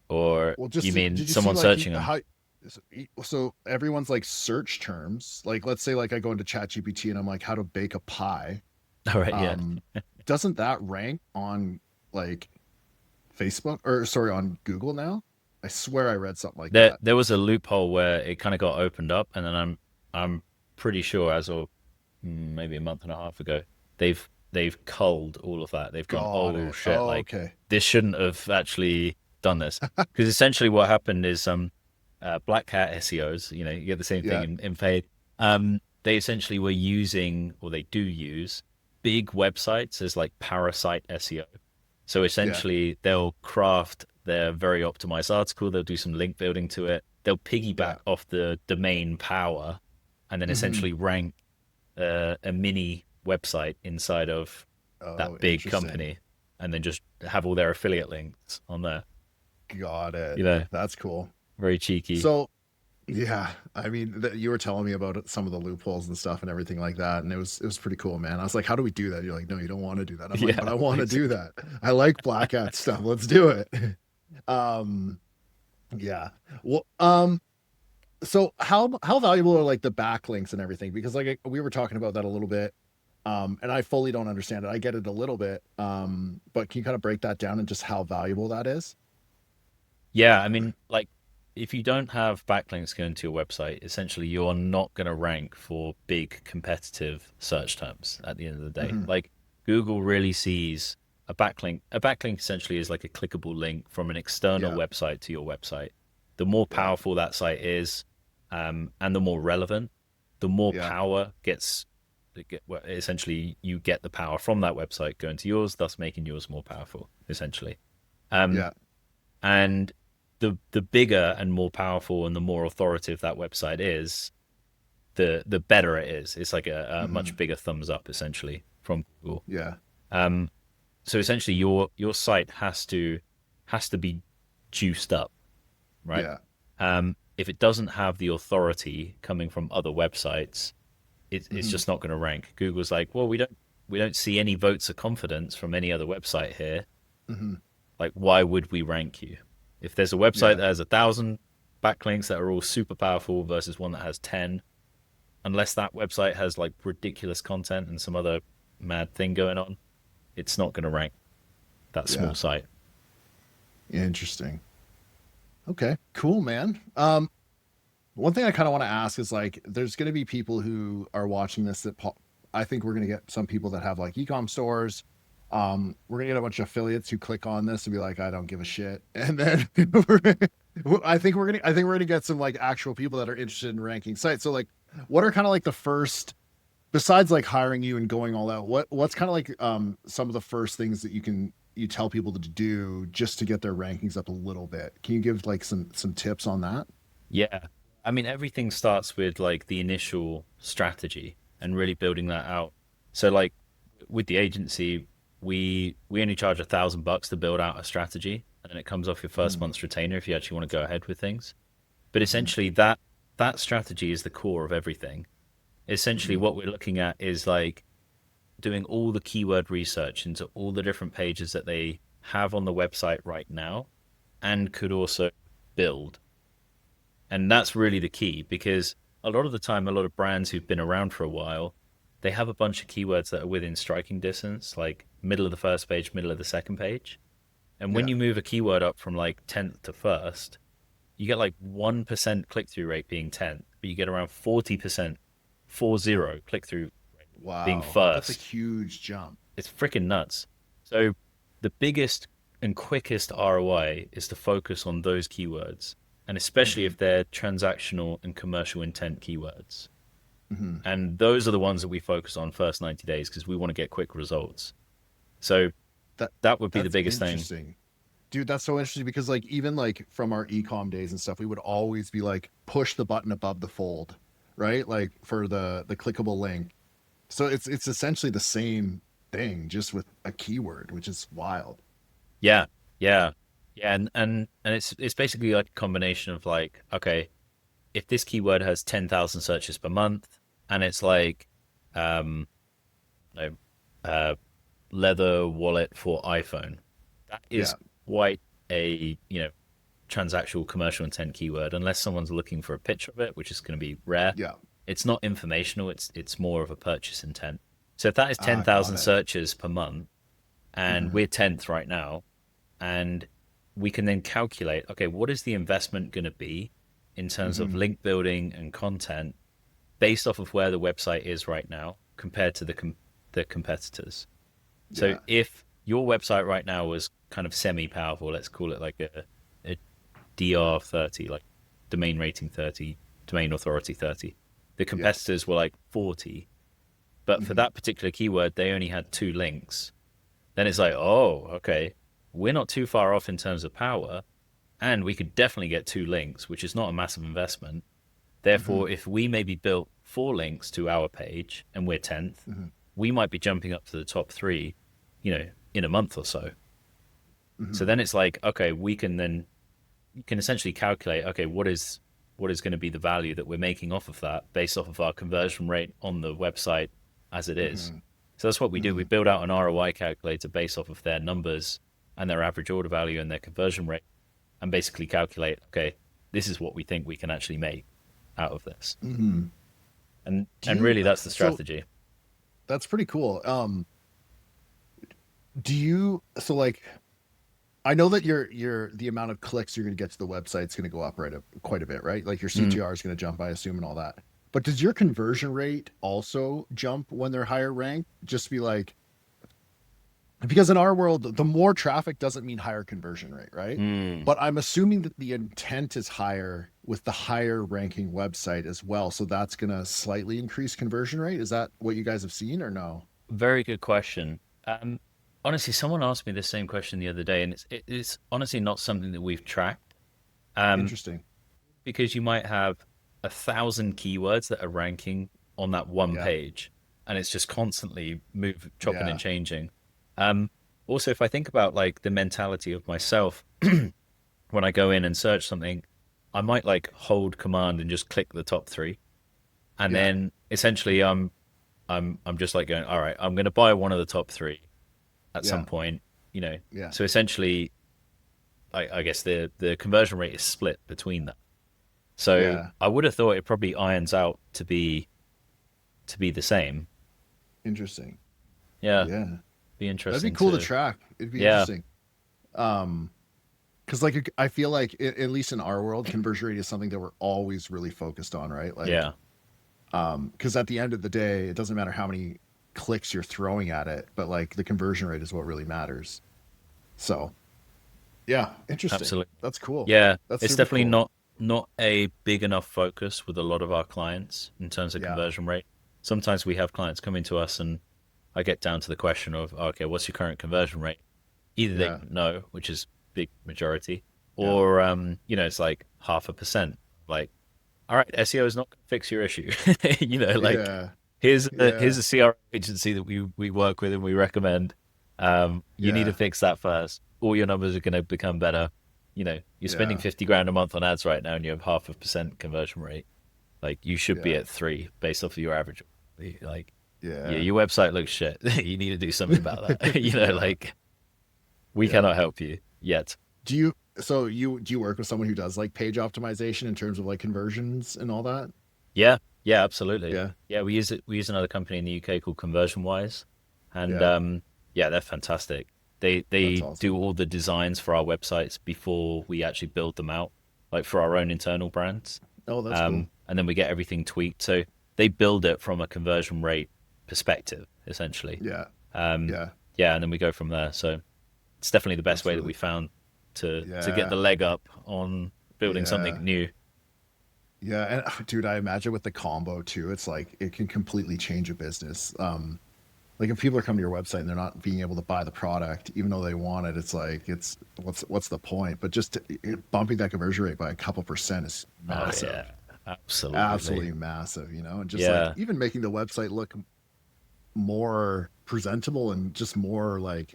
Speaker 1: or
Speaker 2: Well,
Speaker 1: you mean
Speaker 2: did you see
Speaker 1: someone
Speaker 2: like
Speaker 1: searching them?
Speaker 2: how so everyone's like search terms, like let's say like I go into ChatGPT and I'm like how to bake a pie.
Speaker 1: All right, yeah.
Speaker 2: Um, doesn't that rank on like Facebook or sorry on Google now? I swear I read something like
Speaker 1: There
Speaker 2: that.
Speaker 1: there was a loophole where it kind of got opened up, and then I'm pretty sure as of maybe a month and a half ago, they've culled all of that. They've gone,
Speaker 2: Got
Speaker 1: oh
Speaker 2: it.
Speaker 1: shit,
Speaker 2: Oh,
Speaker 1: like
Speaker 2: okay.
Speaker 1: this shouldn't have actually done this because essentially what happened is black hat SEOs, you get the same thing
Speaker 2: Yeah.
Speaker 1: in paid. They essentially were using or they do use big websites as like parasite SEO. So
Speaker 2: Yeah.
Speaker 1: essentially, they'll craft their very optimized article. They'll do some link building to it. They'll piggyback
Speaker 2: Yeah.
Speaker 1: off the domain power, and then
Speaker 2: Hmm.
Speaker 1: essentially rank a mini website inside of
Speaker 2: Oh,
Speaker 1: that big
Speaker 2: interesting.
Speaker 1: company, and then just have all their affiliate links on there.
Speaker 2: Got it.
Speaker 1: You know,
Speaker 2: That's cool.
Speaker 1: very cheeky.
Speaker 2: So yeah, I mean, you were telling me about some of the loopholes and stuff and everything like that, and it was pretty cool, man. I was like, "How do we do that?" You're like, "No, you don't want to do that." I'm like, "But
Speaker 1: Yeah,
Speaker 2: I want to do
Speaker 1: exactly.
Speaker 2: that. I like black hat stuff. Let's do it." Um, yeah. Well, So how valuable are like the backlinks and everything? Because like we were talking about that a little bit. And I fully don't understand it. I get it a little bit. But can you kind of break that down and just how valuable that is?
Speaker 1: Yeah, I mean, like, if you don't have backlinks going to your website, essentially you're not going to rank for big competitive search terms at the end of the day.
Speaker 2: Hmm.
Speaker 1: Like, Google really sees a backlink. A backlink essentially is like a clickable link from an external
Speaker 2: Yeah.
Speaker 1: website to your website. The more
Speaker 2: Yeah.
Speaker 1: powerful that site is, and the more relevant, the more
Speaker 2: Yeah.
Speaker 1: power gets. Well, essentially, you get the power from that website going to yours, thus making yours more powerful. Essentially. Um,
Speaker 2: Yeah.
Speaker 1: and the bigger and more powerful and the more authoritative that website is, the better it is. It's like a
Speaker 2: Hmm.
Speaker 1: much bigger thumbs up essentially from Google.
Speaker 2: Yeah.
Speaker 1: Um, so essentially, your site has to be juiced up, right?
Speaker 2: Yeah.
Speaker 1: If it doesn't have the authority coming from other websites, it's
Speaker 2: Hmm.
Speaker 1: just not going to rank. Google's like, well, we don't see any votes of confidence from any other website here.
Speaker 2: Hmm.
Speaker 1: Like, why would we rank you? If there's a website
Speaker 2: Yeah.
Speaker 1: that has 1,000 backlinks that are all super powerful versus one that has 10, unless that website has like ridiculous content and some other mad thing going on, it's not going to rank that
Speaker 2: Yeah.
Speaker 1: small site.
Speaker 2: Interesting. Okay. Cool, man. One thing I kind of want to ask is like, there's going to be people who are watching this I think we're going to get some people that have like ecom stores. We're going to get a bunch of affiliates who click on this and be like, I don't give a shit. And then I think we're going to get some like actual people that are interested in ranking sites. So like, what are kind of like the first, besides like hiring you and going all out, what's kind of like some of the first things that you tell people to do just to get their rankings up a little bit? Can you give like some tips on that?
Speaker 1: Yeah. I mean, everything starts with like the initial strategy and really building that out. So like with the agency, we only charge $1,000 to build out a strategy, and then it comes off your first
Speaker 2: Mm-hmm.
Speaker 1: month's retainer if you actually want to go ahead with things. But
Speaker 2: Mm-hmm.
Speaker 1: essentially that strategy is the core of everything. Essentially
Speaker 2: Mm-hmm.
Speaker 1: what we're looking at is like doing all the keyword research into all the different pages that they have on the website right now and could also build. And that's really the key because a lot of the time, a lot of brands who've been around for a while, they have a bunch of keywords that are within striking distance, like middle of the first page, middle of the second page. And when
Speaker 2: Yeah.
Speaker 1: you move a keyword up from like 10th to first, you get like 1% click through rate being 10th, but you get around 40%, 40 click through being
Speaker 2: Wow. That's a
Speaker 1: first.
Speaker 2: huge jump.
Speaker 1: It's freaking nuts. So the biggest and quickest ROI is to focus on those keywords, and especially
Speaker 2: Mm-hmm.
Speaker 1: if they're transactional and commercial intent keywords.
Speaker 2: Mm-hmm.
Speaker 1: And those are the ones that we focus on first 90 days because we want to get quick results. So
Speaker 2: That
Speaker 1: that would be the
Speaker 2: that's
Speaker 1: biggest thing.
Speaker 2: interesting. Dude, that's so interesting because like even like from our ecom days and stuff, we would always be like push the button above the fold, right? Like for the clickable link. So it's essentially the same thing, just with a keyword, which is wild.
Speaker 1: Yeah, yeah, yeah, and it's basically like a combination of like, okay, if this keyword has 10,000 searches per month, and it's like, um, you know, uh, leather wallet for iPhone, that is
Speaker 2: Yeah.
Speaker 1: quite a transactional commercial intent keyword. Unless someone's looking for a picture of it, which is going to be rare,
Speaker 2: Yeah.
Speaker 1: it's not informational. It's more of a purchase intent. So if that is ten
Speaker 2: Ah, got
Speaker 1: thousand
Speaker 2: it.
Speaker 1: searches per month, and
Speaker 2: Mm-hmm.
Speaker 1: we're 10th right now, and we can then calculate, okay, what is the investment going to be in terms of
Speaker 2: Mm-hmm.
Speaker 1: link building and content based off of where the website is right now compared to the competitors. So
Speaker 2: Yeah.
Speaker 1: if your website right now was kind of semi powerful, let's call it like a DR 30, like domain rating 30, domain authority 30. The
Speaker 2: Yeah.
Speaker 1: competitors were like 40, but for
Speaker 2: Mm-hmm.
Speaker 1: that particular keyword, they only had two links. Then it's like, oh, okay, we're not too far off in terms of power, and we could definitely get two links, which is not a massive investment.
Speaker 2: Mm-hmm.
Speaker 1: Therefore, if we maybe built four links to our page and we're 10th,
Speaker 2: Mm-hmm.
Speaker 1: we might be jumping up to the top three, in a month or so.
Speaker 2: Mm-hmm.
Speaker 1: So then it's like, okay, you can essentially calculate, okay, what is going to be the value that we're making off of that based off of our conversion rate on the website as it is.
Speaker 2: Mm-hmm.
Speaker 1: So that's what we do.
Speaker 2: Mm-hmm.
Speaker 1: We build out an ROI calculator based off of their numbers and their average order value and their conversion rate, and basically calculate, okay, this is what we think we can actually make. out of this.
Speaker 2: Hmm. Do
Speaker 1: And
Speaker 2: you,
Speaker 1: really that's the
Speaker 2: so
Speaker 1: strategy.
Speaker 2: that's pretty cool. Do you, so like, I know that the amount of clicks you're going to get to the website is going to go up quite a bit, right? Like your
Speaker 1: Mm.
Speaker 2: CTR is going to jump, I assume, and all that. But does your conversion rate also jump when they're higher ranked? Just be like, because in our world, the more traffic doesn't mean higher conversion rate, right?
Speaker 1: Mm.
Speaker 2: But I'm assuming that the intent is higher with the higher ranking website as well. So that's going to slightly increase conversion rate. Is that what you guys have seen or no?
Speaker 1: Very good question. Honestly, someone asked me the same question the other day, and it's honestly not something that we've tracked. Um,
Speaker 2: Interesting.
Speaker 1: because you might have 1,000 keywords that are ranking on that one
Speaker 2: Yeah.
Speaker 1: page, and it's just constantly chopping and
Speaker 2: Yeah.
Speaker 1: changing. Um, Also, if I think about like the mentality of myself when I go in and search something, I might like hold command and just click the top three, and
Speaker 2: Yeah.
Speaker 1: then essentially I'm just like going, all right, I'm going to buy one of the top three at some
Speaker 2: Yeah.
Speaker 1: point, you know.
Speaker 2: Yeah.
Speaker 1: So essentially, I guess the conversion rate is split between that. So
Speaker 2: Yeah.
Speaker 1: I would have thought it probably irons out to be the same.
Speaker 2: Interesting.
Speaker 1: Yeah,
Speaker 2: Yeah.
Speaker 1: be
Speaker 2: That'd be
Speaker 1: interesting
Speaker 2: cool to
Speaker 1: to.
Speaker 2: track. It'd be
Speaker 1: Yeah,
Speaker 2: interesting. Um, because like I feel like at least in our world, conversion rate is something that we're always really focused on, right? Like,
Speaker 1: yeah,
Speaker 2: because at the end of the day, it doesn't matter how many clicks you're throwing at it, but like the conversion rate is what really matters. So yeah, interesting.
Speaker 1: absolutely.
Speaker 2: That's cool.
Speaker 1: Yeah,
Speaker 2: That's
Speaker 1: it's
Speaker 2: super
Speaker 1: definitely
Speaker 2: cool.
Speaker 1: not a big enough focus with a lot of our clients in terms of
Speaker 2: Yeah.
Speaker 1: conversion rate. Sometimes we have clients coming to us and I get down to the question of, okay, what's your current conversion rate? Either they
Speaker 2: Yeah.
Speaker 1: don't know, which is big majority,
Speaker 2: Yeah.
Speaker 1: or it's like 0.5%. Like, all right, SEO is not going to fix your issue. Like
Speaker 2: Yeah.
Speaker 1: here's
Speaker 2: Yeah.
Speaker 1: a CRM agency that we work with and we recommend. You need to
Speaker 2: Yeah.
Speaker 1: fix that first. All your numbers are going to become better. You're spending
Speaker 2: Yeah.
Speaker 1: 50 grand a month on ads right now, and you have 0.5% conversion rate. Like you should be
Speaker 2: Yeah.
Speaker 1: at 3 based off of your average. Like, yeah,
Speaker 2: Yeah.
Speaker 1: your website looks shit. You need to do something about that.
Speaker 2: Yeah.
Speaker 1: Like we
Speaker 2: Yeah.
Speaker 1: cannot help you yet.
Speaker 2: Do you work with someone who does like page optimization in terms of like conversions and all that?
Speaker 1: Yeah, yeah, absolutely.
Speaker 2: Yeah.
Speaker 1: Yeah, we use it. We use another company in the UK called ConversionWise, and
Speaker 2: Yeah.
Speaker 1: yeah, they're fantastic.
Speaker 2: That's
Speaker 1: They do
Speaker 2: awesome.
Speaker 1: all the designs for our websites before we actually build them out, like for our own internal brands.
Speaker 2: Oh, that's cool.
Speaker 1: And then we get everything tweaked. So they build it from a conversion rate perspective, essentially.
Speaker 2: Yeah.
Speaker 1: Um,
Speaker 2: Yeah.
Speaker 1: yeah, and then we go from there. So it's definitely the best
Speaker 2: That's
Speaker 1: way that
Speaker 2: really
Speaker 1: we
Speaker 2: cool.
Speaker 1: found to get
Speaker 2: Yeah.
Speaker 1: the leg up on building
Speaker 2: Yeah.
Speaker 1: something new.
Speaker 2: Yeah. And dude, I imagine with the combo too, it's like it can completely change a business. Like if people are coming to your website and they're not being able to buy the product, even though they want it, it's like it's what's the point? But just bumping that conversion rate by a couple percent is
Speaker 1: Oh yeah,
Speaker 2: massive,
Speaker 1: absolutely.
Speaker 2: absolutely massive. And just like
Speaker 1: Yeah,
Speaker 2: even making the website look more presentable and just more like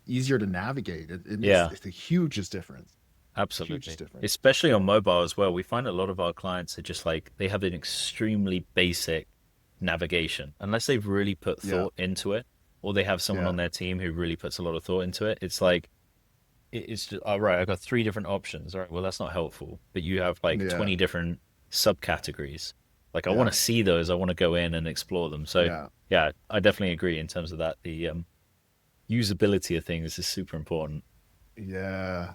Speaker 2: easier to navigate. It makes
Speaker 1: yeah.
Speaker 2: it's the hugest difference. Hugest
Speaker 1: Absolutely.
Speaker 2: difference.
Speaker 1: Especially on mobile as well. We find a lot of our clients are just like they have an extremely basic navigation. Unless they've really put
Speaker 2: Yeah.
Speaker 1: thought into it, or they have someone
Speaker 2: Yeah.
Speaker 1: on their team who really puts a lot of thought into it. It's like it's just all right, I've got three different options. All right, well that's not helpful. But you have like
Speaker 2: Yeah.
Speaker 1: 20 different subcategories. Like I want
Speaker 2: Yeah.
Speaker 1: to see those. I want to go in and explore them. So
Speaker 2: Yeah.
Speaker 1: yeah, I definitely agree in terms of that. The usability of things is super important.
Speaker 2: Yeah.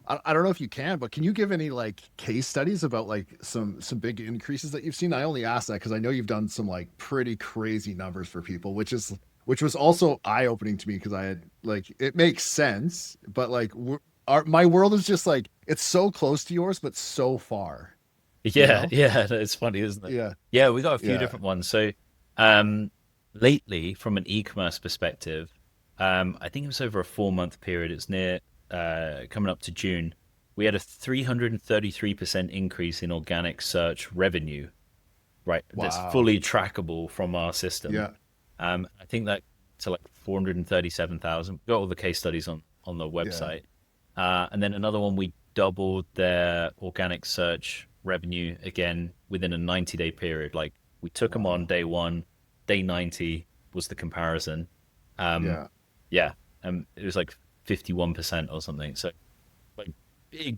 Speaker 2: I don't know if you can, but can you give any like case studies about like some big increases that you've seen? I only ask that because I know you've done some like pretty crazy numbers for people, which was also eye opening to me because I had like it makes sense, but like my world is just like it's so close to yours, but so far, you
Speaker 1: Yeah,
Speaker 2: know?
Speaker 1: yeah, it's funny, isn't it?
Speaker 2: Yeah,
Speaker 1: Yeah, we got a few
Speaker 2: yeah,
Speaker 1: different ones. So, um, lately, from an e-commerce perspective, I think it was over a 4 month period. It's near coming up to June. We had a 333% increase in organic search revenue, right? That's
Speaker 2: wow,
Speaker 1: fully trackable from our system.
Speaker 2: yeah,
Speaker 1: I think that to like 437,000. Got all the case studies on the
Speaker 2: yeah,
Speaker 1: website. And then another one, we doubled their organic search revenue again within a 90-day period. Like we took them on
Speaker 2: wow,
Speaker 1: day one, day 90 was the comparison. Um,
Speaker 2: yeah,
Speaker 1: yeah, it was like 51% or something. So like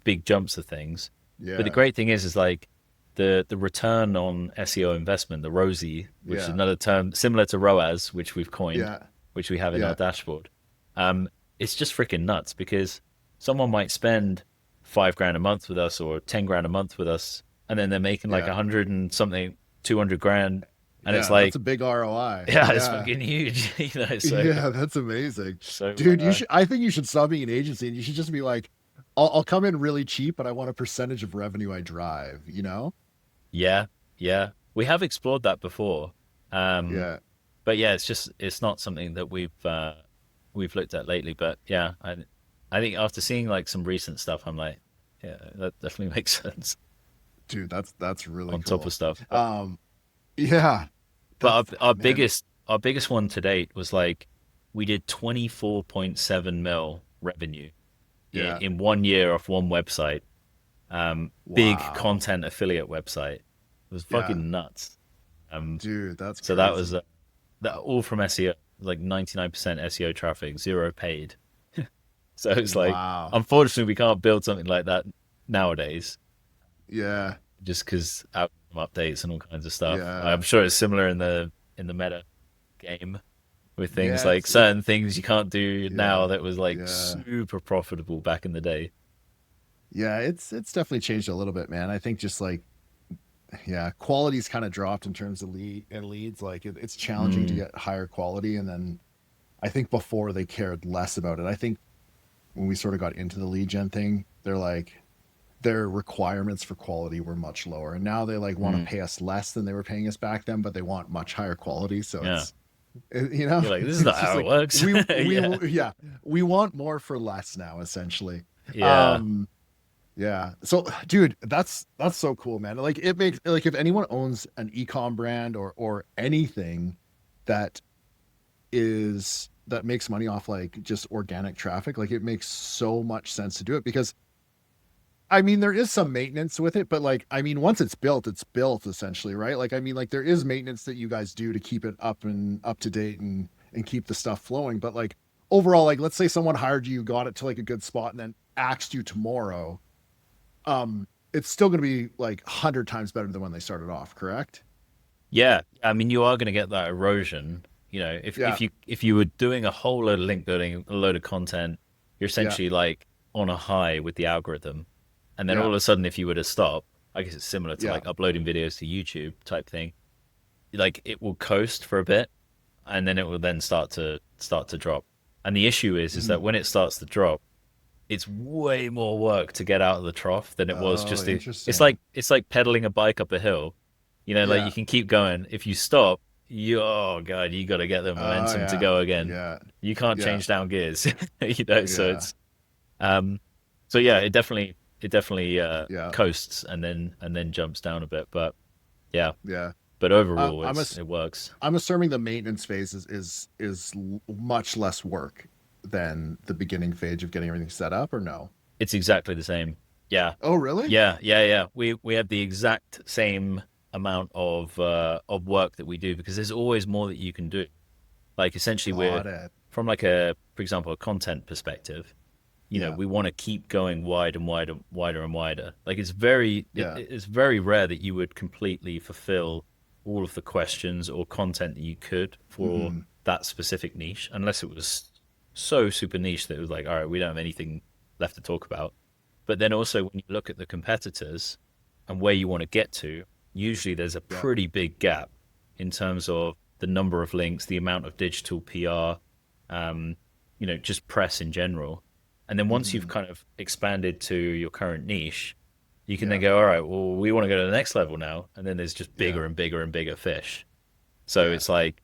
Speaker 1: big jumps of things. But the
Speaker 2: yeah,
Speaker 1: great thing is like the return on SEO investment, the ROSI, which is
Speaker 2: Yeah.
Speaker 1: another term similar to ROAS, which we've coined,
Speaker 2: Yeah.
Speaker 1: which we have in our
Speaker 2: Yeah.
Speaker 1: dashboard. It's just freaking nuts because someone might spend 5 grand a month with us or 10 grand a month with us, and then they're making like
Speaker 2: Yeah.
Speaker 1: 100 and something, 200 grand, and it's
Speaker 2: Yeah. That's
Speaker 1: like,
Speaker 2: a big ROI.
Speaker 1: yeah, it's
Speaker 2: Yeah.
Speaker 1: fucking huge, So,
Speaker 2: Yeah, that's amazing.
Speaker 1: so
Speaker 2: Dude, I think you should stop being an agency and you should just be like, I'll come in really cheap, but I want a percentage of revenue I drive, you know?
Speaker 1: yeah, yeah, we have explored that before. Um,
Speaker 2: Yeah.
Speaker 1: but yeah, it's not something that we've looked at lately. But yeah, I think after seeing like some recent stuff, I'm like, yeah, that definitely makes sense
Speaker 2: Dude, that's really
Speaker 1: on top
Speaker 2: cool.
Speaker 1: of stuff.
Speaker 2: Um, yeah,
Speaker 1: But
Speaker 2: that's man.
Speaker 1: our biggest one to date was like we did 24.7 mil revenue
Speaker 2: Yeah.
Speaker 1: in 1 year off one website. Big
Speaker 2: Wow.
Speaker 1: content affiliate website. It was
Speaker 2: Yeah.
Speaker 1: fucking nuts. Um,
Speaker 2: Dude, that's
Speaker 1: so that was
Speaker 2: crazy.
Speaker 1: that all from SEO, like 99% SEO traffic, zero paid. So it's like,
Speaker 2: Wow.
Speaker 1: unfortunately, we can't build something like that nowadays,
Speaker 2: Yeah.
Speaker 1: just because algorithm updates and all kinds of stuff. I'm
Speaker 2: Yeah.
Speaker 1: sure it's similar in the meta game with things
Speaker 2: Yeah,
Speaker 1: like certain things you can't do now
Speaker 2: yeah.
Speaker 1: that was like
Speaker 2: Yeah.
Speaker 1: super profitable back in the day.
Speaker 2: Yeah, it's definitely changed a little bit, man. I think just like yeah, quality's kind of dropped in terms of leads. Like it's challenging to
Speaker 1: Mm,
Speaker 2: get higher quality, and then I think before they cared less about it. I think when we sort of got into the lead gen thing, they're like their requirements for quality were much lower, and now they like want to
Speaker 1: mm,
Speaker 2: pay us less than they were paying us back then, but they want much higher quality. So
Speaker 1: yeah,
Speaker 2: you know,
Speaker 1: you're like, this is not
Speaker 2: it's just
Speaker 1: how it
Speaker 2: like
Speaker 1: works. Yeah,
Speaker 2: yeah, we want more for less now, essentially.
Speaker 1: yeah,
Speaker 2: Um, yeah. So, dude, that's so cool, man. Like it makes like if anyone owns an ecom brand or anything that that makes money off like just organic traffic, like it makes so much sense to do it because I mean there is some maintenance with it, but like I mean once it's built essentially, right? Like I mean like there is maintenance that you guys do to keep it up and up to date and keep the stuff flowing, but like overall like let's say someone hired you, got it to like a good spot and then axed you tomorrow, it's still going to be like 100 times better than when they started off, correct?
Speaker 1: yeah. I mean, you are going to get that erosion. If
Speaker 2: Yeah.
Speaker 1: if you were doing a whole load of link building, a load of content, you're
Speaker 2: Yeah.
Speaker 1: essentially like on a high with the algorithm. And then all
Speaker 2: Yeah.
Speaker 1: of a sudden, if you were to stop, I guess it's similar to
Speaker 2: Yeah.
Speaker 1: like uploading videos to YouTube type thing. Like it will coast for a bit, and then it will then start to drop. And the issue is
Speaker 2: Mhm.
Speaker 1: that when it starts to drop, it's way more work to get out of the trough than it was
Speaker 2: Oh,
Speaker 1: just
Speaker 2: interesting.
Speaker 1: it's like pedaling a bike up a hill. Like you
Speaker 2: Yeah.
Speaker 1: can keep going. If you stop, oh god, you got to get the
Speaker 2: Oh,
Speaker 1: momentum to
Speaker 2: yeah.
Speaker 1: go again.
Speaker 2: Yeah.
Speaker 1: You can't
Speaker 2: Yeah.
Speaker 1: change down gears. So
Speaker 2: Yeah.
Speaker 1: it's um so yeah, it definitely
Speaker 2: Yeah.
Speaker 1: coasts and then jumps down a bit. But yeah,
Speaker 2: Yeah.
Speaker 1: but overall
Speaker 2: I'm
Speaker 1: it works.
Speaker 2: I'm assuming the maintenance phase is much less work than the beginning phase of getting everything set up, or no?
Speaker 1: It's exactly the same. Yeah.
Speaker 2: Oh, really?
Speaker 1: Yeah, yeah, yeah. We have the exact same amount of work that we do because there's always more that you can do. Like essentially we're
Speaker 2: Got it.
Speaker 1: from like a for example a content perspective,
Speaker 2: Yeah.
Speaker 1: we want to keep going wide and wider, wider and wider. Like
Speaker 2: Yeah.
Speaker 1: it's very rare that you would completely fulfill all of the questions or content that you could for
Speaker 2: Hmm.
Speaker 1: that specific niche, unless it was so super niche that it was like, all right, we don't have anything left to talk about. But then also when you look at the competitors and where you want to get to, usually there's a
Speaker 2: Yeah.
Speaker 1: pretty big gap in terms of the number of links, the amount of digital PR, just press in general. And then once you've
Speaker 2: Hmm.
Speaker 1: kind of expanded to your current niche, you can then
Speaker 2: Yeah.
Speaker 1: go, all right, well, we want to go to the next level now. And then there's just
Speaker 2: Yeah.
Speaker 1: bigger and bigger and bigger fish. So
Speaker 2: Yeah.
Speaker 1: it's like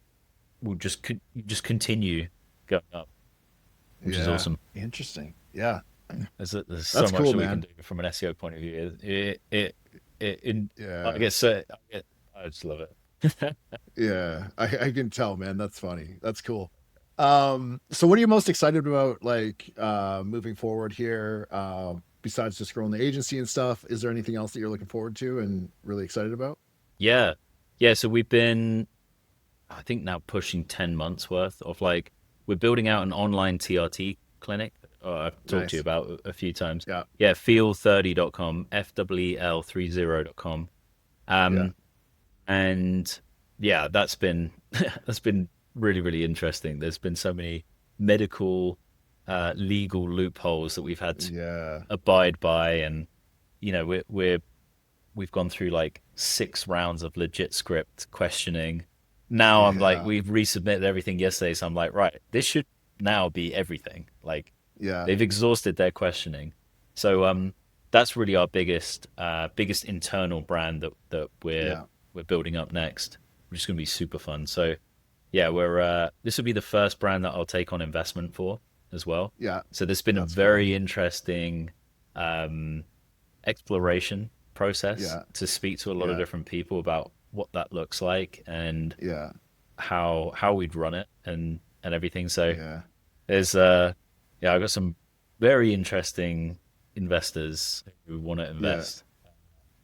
Speaker 1: you just continue going up, which is
Speaker 2: Yeah.
Speaker 1: awesome.
Speaker 2: Interesting. Yeah.
Speaker 1: There's so
Speaker 2: That's
Speaker 1: much
Speaker 2: cool,
Speaker 1: that we can
Speaker 2: man.
Speaker 1: do from an SEO point of view. I
Speaker 2: Yeah.
Speaker 1: guess I just love it.
Speaker 2: Yeah. I can tell, man. That's funny. That's cool. So what are you most excited about, like, moving forward here? Besides just growing the agency and stuff, is there anything else that you're looking forward to and really excited about?
Speaker 1: Yeah, yeah. So we've been, I think now pushing 10 months worth of like we're building out an online TRT clinic. I've talked to you
Speaker 2: Nice.
Speaker 1: about a few times.
Speaker 2: Yeah.
Speaker 1: Yeah, feel30.com, FWL30.com.
Speaker 2: Yeah.
Speaker 1: And yeah, that's been that's been really, really interesting. There's been so many medical, legal loopholes that we've had to
Speaker 2: Yeah.
Speaker 1: abide by, and we've gone through like 6 rounds of legit script questioning. Now I'm like,
Speaker 2: Yeah.
Speaker 1: we've resubmitted everything yesterday, so I'm like, right, this should now be everything. Like
Speaker 2: Yeah.
Speaker 1: they've exhausted their questioning. So that's really our biggest internal brand that
Speaker 2: Yeah.
Speaker 1: we're building up next, which is going to be super fun. So yeah, we're this will be the first brand that I'll take on investment for as well.
Speaker 2: Yeah.
Speaker 1: So there's been a
Speaker 2: That's cool.
Speaker 1: very interesting um, exploration process
Speaker 2: Yeah.
Speaker 1: to speak to a lot of
Speaker 2: Yeah.
Speaker 1: different people about what that looks like and
Speaker 2: Yeah.
Speaker 1: how we'd run it and everything. So
Speaker 2: Yeah.
Speaker 1: there's yeah, I've got some very interesting investors who want to
Speaker 2: Yeah.
Speaker 1: invest.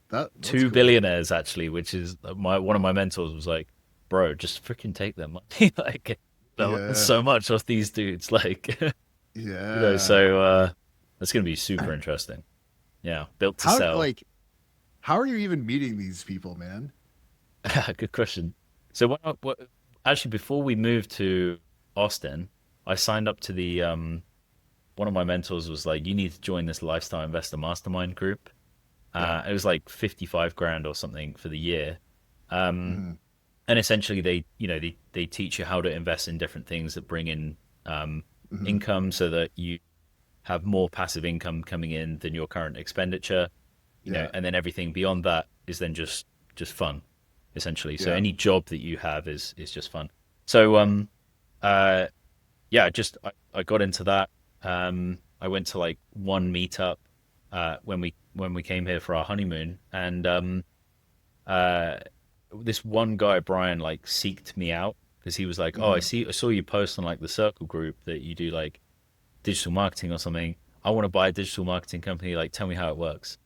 Speaker 2: That's
Speaker 1: Two
Speaker 2: cool.
Speaker 1: billionaires actually, which is one of my mentors was like, bro, just freaking take their money. Like they'll learn
Speaker 2: Yeah.
Speaker 1: so much off these dudes. Like
Speaker 2: Yeah.
Speaker 1: so that's gonna be super interesting. Yeah, built to
Speaker 2: How
Speaker 1: sell.
Speaker 2: like how are you even meeting these people, man?
Speaker 1: Good question. So actually before we moved to Austin, I signed up to the one of my mentors was like, you need to join this lifestyle investor mastermind group.
Speaker 2: Yeah.
Speaker 1: It was like 55 grand or something for the year. Um,
Speaker 2: Hmm.
Speaker 1: and essentially they teach you how to invest in different things that bring in
Speaker 2: Hmm.
Speaker 1: income so that you have more passive income coming in than your current expenditure,
Speaker 2: Yeah.
Speaker 1: and then everything beyond that is then just fun, essentially. So
Speaker 2: Yeah.
Speaker 1: any job that you have is just fun. So uh yeah, I got into that. I went to like one meetup when we came here for our honeymoon, and uh, this one guy Brian like seeked me out because he was like, "Oh,
Speaker 2: Hmm.
Speaker 1: I saw you post on like the Circle group that you do like digital marketing or something. I want to buy a digital marketing company. Like, tell me how it works."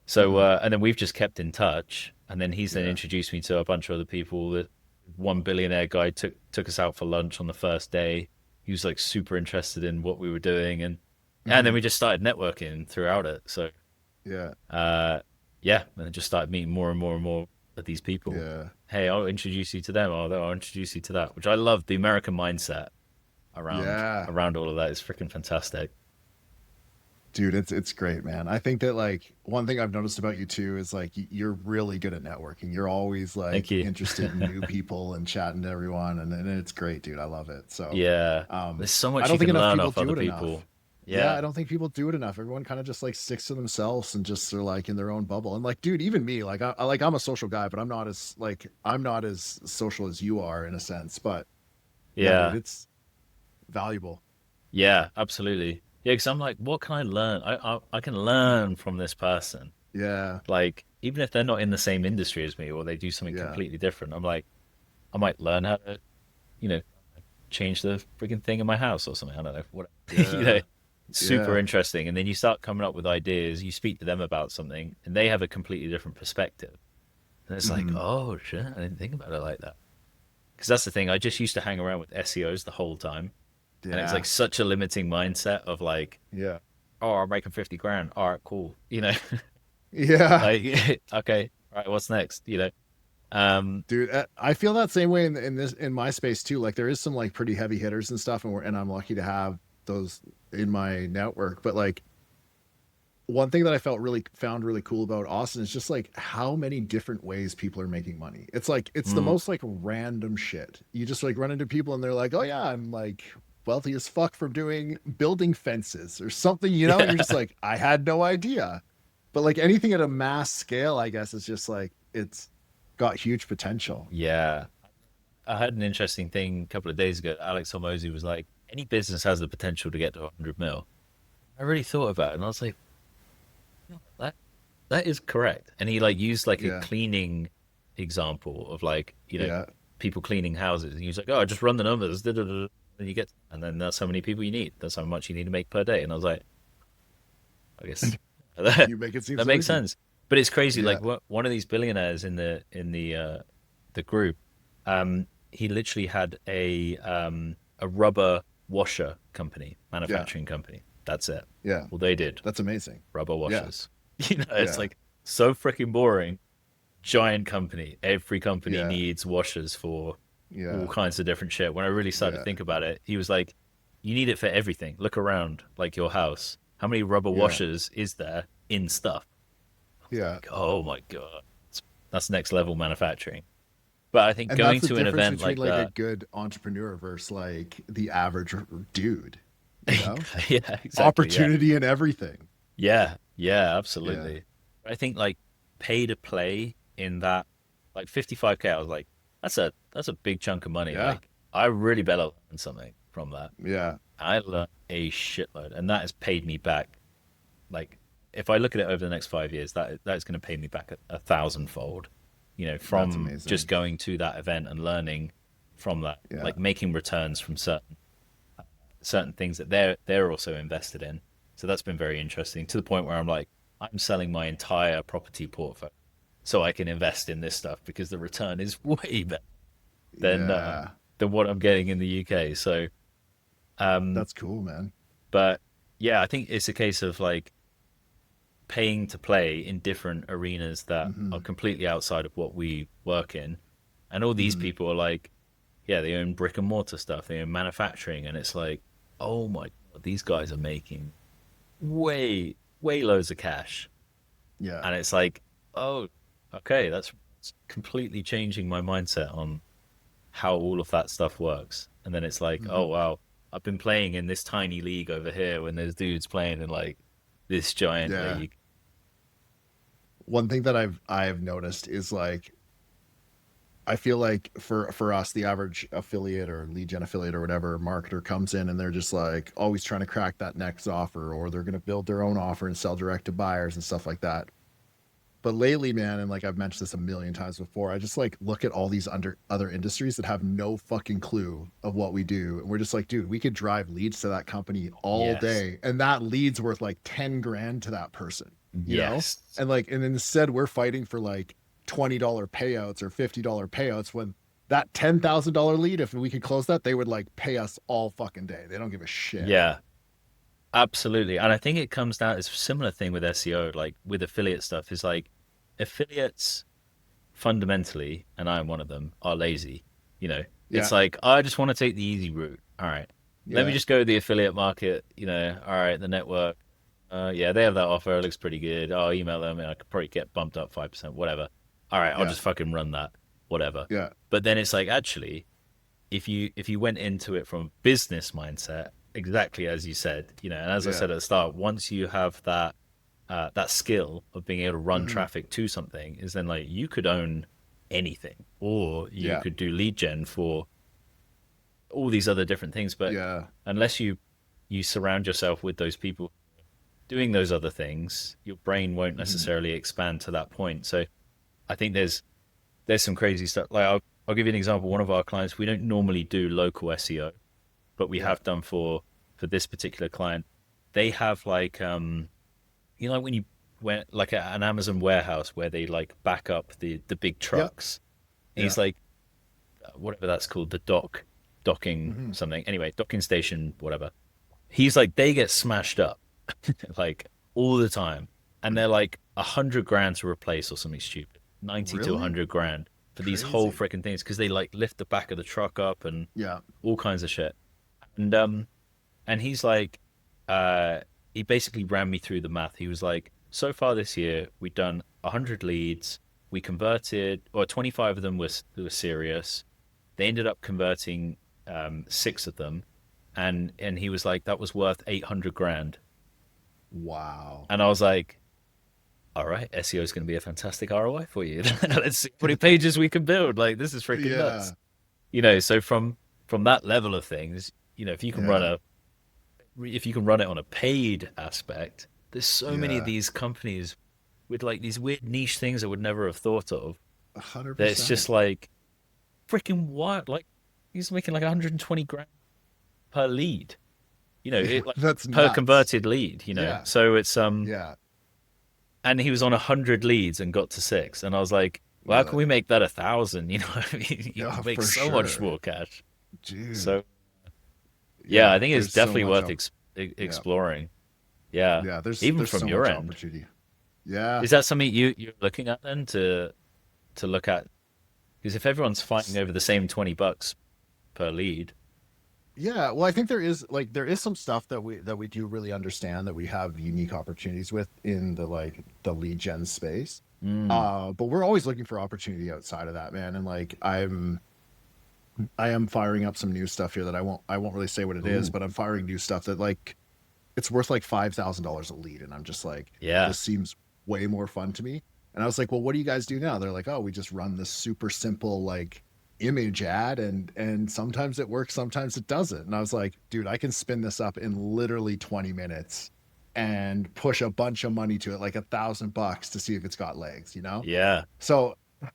Speaker 1: So
Speaker 2: Hmm.
Speaker 1: and then we've just kept in touch, and then he's then
Speaker 2: Yeah.
Speaker 1: introduced me to a bunch of other people. That one billionaire guy took us out for lunch on the first day. He was like super interested in what we were doing, and then
Speaker 2: Hmm.
Speaker 1: we just started networking throughout it. So
Speaker 2: Yeah.
Speaker 1: uh, yeah, and then just started meeting more and more and more of these people.
Speaker 2: Yeah.
Speaker 1: Hey, I'll introduce you to them. Oh, I'll introduce you to that. Which I love. The American mindset
Speaker 2: Yeah.
Speaker 1: around all of that is freaking fantastic.
Speaker 2: Dude, it's great, man. I think that like one thing I've noticed about you too is like you're really good at networking. You're always
Speaker 1: Thank
Speaker 2: like
Speaker 1: you.
Speaker 2: interested in new people and chatting to everyone, and it's great, dude. I love it. So,
Speaker 1: Yeah, there's so
Speaker 2: I
Speaker 1: much
Speaker 2: don't
Speaker 1: you
Speaker 2: think
Speaker 1: can
Speaker 2: enough
Speaker 1: learn
Speaker 2: people
Speaker 1: off
Speaker 2: do
Speaker 1: other
Speaker 2: it enough.
Speaker 1: people.
Speaker 2: Yeah, I
Speaker 1: Yeah,
Speaker 2: don't think people do it enough. Everyone kind of just like sticks to themselves and just are like in their own bubble. And like, dude, even me, like I'm a social guy, but I'm not as social as you are in a sense. But yeah, dude,
Speaker 1: yeah,
Speaker 2: it's valuable.
Speaker 1: yeah, absolutely. Yeah, because I'm like, what can I learn? I can learn from this person.
Speaker 2: Yeah,
Speaker 1: Like, even if they're not in the same industry as me or they do something
Speaker 2: yeah,
Speaker 1: completely different, I'm like, I might learn how to, you know, change the freaking thing in my house or something. I don't know. What
Speaker 2: yeah,
Speaker 1: super
Speaker 2: yeah.
Speaker 1: interesting. And then you start coming up with ideas. You speak to them about something, and they have a completely different perspective. And it's like,
Speaker 2: Hmm.
Speaker 1: oh shit, I didn't think about it like that. Because that's the thing. I just used to hang around with SEOs the whole time, and it's
Speaker 2: Yeah,
Speaker 1: like such a limiting mindset of like,
Speaker 2: yeah,
Speaker 1: oh, I'm making 50 grand. All right, cool.
Speaker 2: yeah.
Speaker 1: Like okay, all right, what's next?
Speaker 2: Dude, I feel that same way in my space too. Like there is some like pretty heavy hitters and stuff, and I'm lucky to have those in my network. But like one thing that I found really cool about Austin is just like how many different ways people are making money. It's like it's the
Speaker 1: Mm,
Speaker 2: most like random shit. You just like run into people and they're like, "Oh yeah, I'm like wealthy as fuck from doing building fences or something," and you're just
Speaker 1: yeah,
Speaker 2: like, "I had no idea." But like anything at a mass scale, I guess is just like it's got huge potential.
Speaker 1: yeah. I had an interesting thing a couple of days ago. Alex Hormozy was like, any business has the potential to get to 100 mil. I really thought about it, and I was like, "No, that is correct." And he like used like a
Speaker 2: Yeah.
Speaker 1: cleaning example of like,
Speaker 2: Yeah.
Speaker 1: people cleaning houses. And he was like, "Oh, just run the numbers, da, da, da, and you get, and then that's how many people you need. That's how much you need to make per day." And I was like, I guess that
Speaker 2: You make it seem
Speaker 1: that
Speaker 2: so
Speaker 1: makes
Speaker 2: easy.
Speaker 1: sense. But it's crazy.
Speaker 2: Yeah.
Speaker 1: Like one of these billionaires in the group, he literally had a rubber washer company,
Speaker 2: Yeah.
Speaker 1: manufacturing company. That's it.
Speaker 2: Yeah.
Speaker 1: All they did,
Speaker 2: That's amazing.
Speaker 1: rubber
Speaker 2: Yeah.
Speaker 1: washers. It's
Speaker 2: Yeah.
Speaker 1: like so freaking boring, giant company. Every company
Speaker 2: Yeah.
Speaker 1: needs washers for all
Speaker 2: Yeah.
Speaker 1: kinds of different shit. When I really started to
Speaker 2: Yeah.
Speaker 1: think about it, he was like, you need it for everything. Look around, like your house. How many rubber
Speaker 2: Yeah.
Speaker 1: washers is there in stuff?
Speaker 2: Yeah.
Speaker 1: Oh my God. That's next level manufacturing. But I think
Speaker 2: And that's
Speaker 1: going
Speaker 2: the
Speaker 1: to an
Speaker 2: difference
Speaker 1: event
Speaker 2: between
Speaker 1: like
Speaker 2: like a
Speaker 1: that,
Speaker 2: good entrepreneur versus like the average dude, you know?
Speaker 1: yeah, exactly. Yeah.
Speaker 2: Opportunity and everything.
Speaker 1: Yeah. Yeah,
Speaker 2: Yeah.
Speaker 1: absolutely. I think like pay to play in that, like 55K, I was like, that's a big chunk of money.
Speaker 2: Yeah.
Speaker 1: Like I really better learn something from that.
Speaker 2: Yeah.
Speaker 1: I learned a shitload, and that has paid me back. Like, if I look at it over the next 5 years, that is going to pay me back a thousandfold. You know,
Speaker 2: That's
Speaker 1: from just
Speaker 2: amazing.
Speaker 1: going to that event and learning from that,
Speaker 2: Yeah.
Speaker 1: like making returns from certain things that they're also invested in. So that's been very interesting to the point where I'm like, I'm selling my entire property portfolio so I can invest in this stuff because the return is way better than uh,
Speaker 2: Yeah.
Speaker 1: than what I'm getting in the UK. So, um,
Speaker 2: That's cool, man.
Speaker 1: but yeah, I think it's a case of like paying to play in different arenas that are
Speaker 2: Hmm.
Speaker 1: completely outside of what we work in. And all these
Speaker 2: Hmm.
Speaker 1: people are like, yeah, they own brick and mortar stuff, they own manufacturing, and it's like, oh my God, these guys are making way loads of cash.
Speaker 2: Yeah.
Speaker 1: And it's like, oh, okay, that's completely changing my mindset on how all of that stuff works. And then it's like,
Speaker 2: Hmm.
Speaker 1: oh wow, I've been playing in this tiny league over here when there's dudes playing in like this giant
Speaker 2: Yeah.
Speaker 1: league.
Speaker 2: One thing that I've noticed is like I feel like for us, the average affiliate or lead gen affiliate or whatever marketer comes in and they're just like always trying to crack that next offer, or they're going to build their own offer and sell direct to buyers and stuff like that. But lately, man, and like I've mentioned this a million times before, I just like look at all these under other industries that have no fucking clue of what we do. And we're just like, dude, we could drive leads to that company all
Speaker 1: Yes.
Speaker 2: day. And that lead's worth like 10 grand to that person, you know?
Speaker 1: Yes.
Speaker 2: And like, and instead we're fighting for like $20 payouts or $50 payouts when that $10,000 lead, if we could close that, they would like pay us all fucking day. They don't give a shit.
Speaker 1: Yeah, absolutely. And I think it comes down, it's a similar thing with SEO, like with affiliate stuff, is like affiliates fundamentally, and I'm one of them, are lazy. You know, it's
Speaker 2: Yeah.
Speaker 1: like, I just want to take the easy route. All right, let me
Speaker 2: Yeah.
Speaker 1: just go to the affiliate market. You know, all right, the network. Yeah, they have that offer. It looks pretty good. I'll email them and I could probably get bumped up 5%, whatever. All right, I'll
Speaker 2: Yeah.
Speaker 1: just fucking run that, whatever.
Speaker 2: Yeah.
Speaker 1: But then it's like, actually, if you went into it from a business mindset, exactly as you said, you know, and as I
Speaker 2: Yeah.
Speaker 1: said at the start, once you have that skill of being able to run
Speaker 2: Hmm.
Speaker 1: traffic to something, is then like you could own anything, or you
Speaker 2: Yeah.
Speaker 1: could do lead gen for all these other different things. But
Speaker 2: Yeah.
Speaker 1: unless you surround yourself with those people doing those other things, your brain won't
Speaker 2: Hmm.
Speaker 1: necessarily expand to that point. So I think there's some crazy stuff. Like I'll give you an example. One of our clients, we don't normally do local SEO, but we
Speaker 2: Yeah.
Speaker 1: have done for this particular client. They have like you know, like when you went like an Amazon warehouse where they like back up the big
Speaker 2: Yeah.
Speaker 1: trucks. And
Speaker 2: Yeah.
Speaker 1: he's like, whatever that's called, the docking
Speaker 2: Hmm.
Speaker 1: something. Anyway, docking station, whatever. He's like, they get smashed up like all the time, and they're like 100 grand to replace or something stupid, 90 to
Speaker 2: Really?
Speaker 1: 100 grand for these whole
Speaker 2: Crazy.
Speaker 1: freaking things because they like lift the back of the truck up and
Speaker 2: Yeah.
Speaker 1: all kinds of shit. And he's like, uh, he basically ran me through the math. He was like, so far this year, we've done 100 leads. We converted, or 25 of them were serious. They ended up converting six of them. And he was like, that was worth 800 grand.
Speaker 2: Wow.
Speaker 1: And I was like, all right, SEO is going to be a fantastic ROI for you. Let's see how many pages we can build. Like, this is freaking nuts.
Speaker 2: Yeah.
Speaker 1: You know, so from that level of things, you know,
Speaker 2: Yeah.
Speaker 1: if you can run it on a paid aspect, there's so many of
Speaker 2: Yeah.
Speaker 1: these companies with like these weird niche things I would never have thought of
Speaker 2: A hundred
Speaker 1: that it's just
Speaker 2: percent.
Speaker 1: like freaking what? Like he's making like 120 grand per lead, you know,
Speaker 2: Yeah.
Speaker 1: it like
Speaker 2: That's
Speaker 1: per
Speaker 2: nuts.
Speaker 1: converted lead, you know.
Speaker 2: Yeah.
Speaker 1: So it's
Speaker 2: Yeah.
Speaker 1: and he was on 100 leads and got to six, and I was like, well, how
Speaker 2: Yeah.
Speaker 1: can we make that 1,000? You know, what I mean, you
Speaker 2: Yeah,
Speaker 1: can make
Speaker 2: for
Speaker 1: so much
Speaker 2: sure.
Speaker 1: more cash.
Speaker 2: Dude.
Speaker 1: So yeah, I
Speaker 2: Yeah.
Speaker 1: think it's
Speaker 2: There's so
Speaker 1: definitely
Speaker 2: much
Speaker 1: worth
Speaker 2: op yeah.
Speaker 1: exploring. Yeah,
Speaker 2: Yeah. There's
Speaker 1: even
Speaker 2: there's
Speaker 1: from
Speaker 2: so
Speaker 1: your
Speaker 2: much
Speaker 1: end.
Speaker 2: opportunity. Yeah.
Speaker 1: Is that something you're looking at then to? to look at, because if everyone's fighting over the same $20 per lead.
Speaker 2: Yeah, well, I think there is some stuff that we do really understand that we have unique opportunities with in the lead gen space.
Speaker 1: Mm,
Speaker 2: But we're always looking for opportunity outside of that, man. And I am firing up some new stuff here that I won't really say what it is,
Speaker 1: ooh,
Speaker 2: but I'm firing new stuff that like it's worth like $5,000 a lead, and I'm just like,
Speaker 1: yeah,
Speaker 2: this seems way more fun to me. And I was like, well, what do you guys do now? They're like, oh, we just run this super simple like image ad, and sometimes it works, sometimes it doesn't. And I was like, dude, I can spin this up in literally 20 minutes and push a bunch of money to it, like $1,000 to see if it's got legs, you know?
Speaker 1: yeah.
Speaker 2: So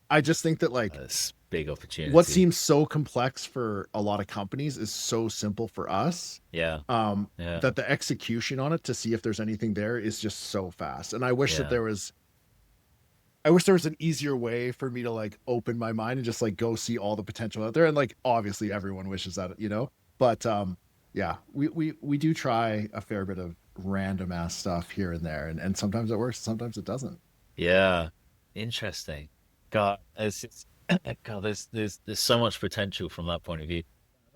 Speaker 2: I just think that like
Speaker 1: That's big
Speaker 2: what
Speaker 1: opportunity.
Speaker 2: seems so complex for a lot of companies is so simple for us,
Speaker 1: Yeah,
Speaker 2: um,
Speaker 1: yeah,
Speaker 2: that the execution on it to see if there's anything there is just so fast. And I wish there was an easier way for me to like open my mind and just like go see all the potential out there. And like obviously everyone wishes that, you know. But yeah, we do try a fair bit of random ass stuff here and there, and sometimes it works, sometimes it doesn't.
Speaker 1: yeah. Interesting. God, it's just, God, there's so much potential from that point of view.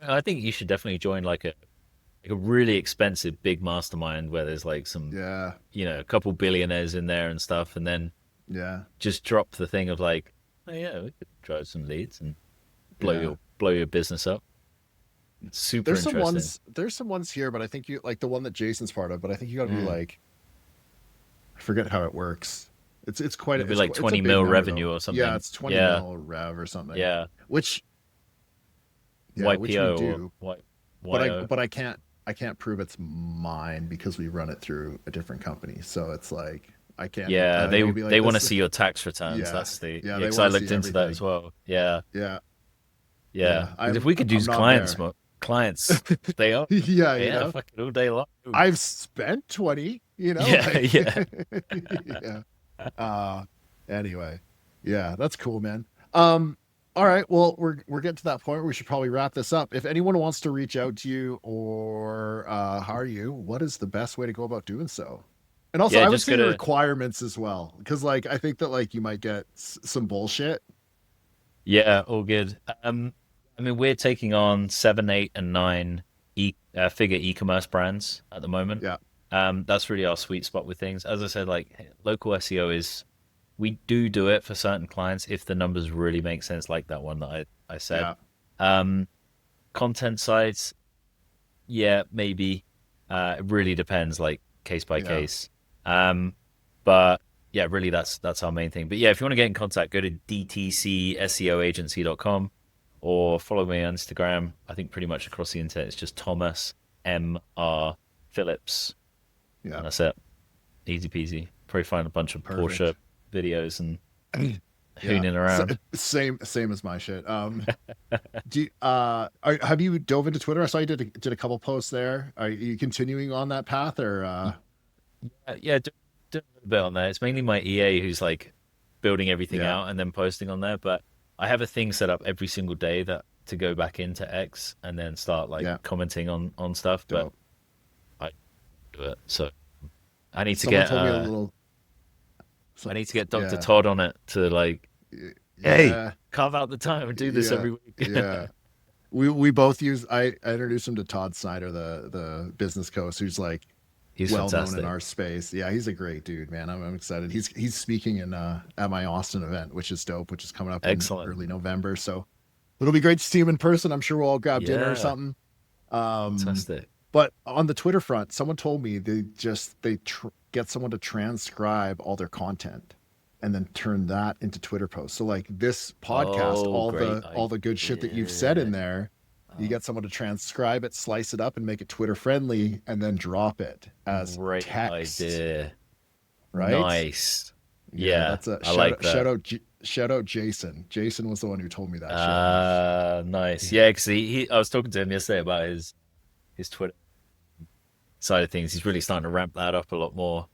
Speaker 1: I think you should definitely join like a really expensive big mastermind where there's like some,
Speaker 2: Yeah,
Speaker 1: a couple billionaires in there and stuff, and then
Speaker 2: yeah,
Speaker 1: just drop the thing of like, oh yeah, we could drive some leads and
Speaker 2: yeah.
Speaker 1: blow your business up. It's super
Speaker 2: There's some
Speaker 1: interesting.
Speaker 2: ones there's some ones here, but I think you like the one that Jason's part of, but I think you got to be
Speaker 1: Mm.
Speaker 2: like, I forget how it works. It's quite
Speaker 1: It'll be like
Speaker 2: it's a
Speaker 1: 20
Speaker 2: big
Speaker 1: mil
Speaker 2: number though.
Speaker 1: revenue or
Speaker 2: Yeah,
Speaker 1: something.
Speaker 2: it's 20
Speaker 1: Yeah,
Speaker 2: mil rev or something.
Speaker 1: yeah.
Speaker 2: Which yeah, which we
Speaker 1: YPO or
Speaker 2: do, but I
Speaker 1: YO.
Speaker 2: but I can't prove it's mine because we run it through a different company. So it's like
Speaker 1: Yeah,
Speaker 2: I can be
Speaker 1: they
Speaker 2: like
Speaker 1: want to
Speaker 2: this.
Speaker 1: see your tax returns.
Speaker 2: Yeah,
Speaker 1: That's the
Speaker 2: yeah,
Speaker 1: yeah,
Speaker 2: they
Speaker 1: because
Speaker 2: want
Speaker 1: I
Speaker 2: to see
Speaker 1: looked into that as
Speaker 2: everything.
Speaker 1: well. Yeah,
Speaker 2: Yeah,
Speaker 1: yeah.
Speaker 2: yeah.
Speaker 1: 'Cause if
Speaker 2: I'm
Speaker 1: we could
Speaker 2: I'm
Speaker 1: use
Speaker 2: not
Speaker 1: clients
Speaker 2: there.
Speaker 1: more, clients, they are.
Speaker 2: Yeah,
Speaker 1: Yeah, fucking all day long.
Speaker 2: I've spent 20,
Speaker 1: Yeah,
Speaker 2: like
Speaker 1: yeah.
Speaker 2: yeah. Uh anyway. Yeah, that's cool, man. Um all right, well, we're getting to that point where we should probably wrap this up. If anyone wants to reach out to you or hire you, what is the best way to go about doing so? And also,
Speaker 1: Yeah,
Speaker 2: I would
Speaker 1: just
Speaker 2: say your
Speaker 1: gotta.
Speaker 2: requirements as well, because like I think that like you might get some bullshit.
Speaker 1: Yeah, all good. I mean, we're taking on seven, eight, and nine figure e-commerce brands at the moment.
Speaker 2: Yeah,
Speaker 1: That's really our sweet spot with things. As I said, like local SEO is, we do it for certain clients if the numbers really make sense, like that one that I said.
Speaker 2: yeah,
Speaker 1: Um, Content sites, yeah, maybe. It really depends, like case by
Speaker 2: yeah.
Speaker 1: case. Um, but yeah, really that's our main thing. But yeah, if you want to get in contact, go to dtcseoagency.com or follow me on Instagram. I think pretty much across the internet it's just Thomas M.R. Phillips,
Speaker 2: Yeah.
Speaker 1: and that's it. Easy peasy. Probably find a bunch of Porsche
Speaker 2: Perfect.
Speaker 1: videos and
Speaker 2: Yeah.
Speaker 1: hooning around.
Speaker 2: Same as my shit. Have you dove into Twitter? I saw you did a couple posts there. Are you continuing on that path or
Speaker 1: Yeah, do a little bit on there. It's mainly my EA who's like building everything
Speaker 2: yeah,
Speaker 1: out and then posting on there. But I have a thing set up every single day that to go back into X and then start like
Speaker 2: yeah,
Speaker 1: commenting on stuff. But
Speaker 2: dope.
Speaker 1: I do it, so I need to
Speaker 2: Someone
Speaker 1: get
Speaker 2: told me a little
Speaker 1: I
Speaker 2: so,
Speaker 1: need to get Dr.
Speaker 2: yeah.
Speaker 1: Todd on it to like, hey,
Speaker 2: Yeah.
Speaker 1: carve out the time and do this
Speaker 2: Yeah.
Speaker 1: every week.
Speaker 2: Yeah. We both use I introduced him to Todd Snyder, the business coach, who's like
Speaker 1: He's
Speaker 2: well known in
Speaker 1: fantastic.
Speaker 2: our space. Yeah, he's a great dude, man. I'm excited. He's speaking in at my Austin event, which is dope, which is coming up in
Speaker 1: Excellent.
Speaker 2: early November. So it'll be great to see him in person. I'm sure we'll all grab dinner or
Speaker 1: Yeah,
Speaker 2: something. Um,
Speaker 1: fantastic.
Speaker 2: but on the Twitter front, someone told me they get someone to transcribe all their content and then turn that into Twitter posts. So like this podcast,
Speaker 1: Oh, great
Speaker 2: all the good shit that you've said in
Speaker 1: idea.
Speaker 2: there, you
Speaker 1: Oh,
Speaker 2: get someone to transcribe it, slice it up, and make it Twitter friendly, and then drop it as
Speaker 1: great
Speaker 2: text.
Speaker 1: idea.
Speaker 2: Right?
Speaker 1: Nice.
Speaker 2: Yeah,
Speaker 1: Yeah,
Speaker 2: that's a
Speaker 1: I like that.
Speaker 2: shout out Jason. Jason was the one who told me that shit.
Speaker 1: Nice. Yeah, because I was talking to him yesterday about his Twitter side of things. He's really starting to ramp that up a lot more.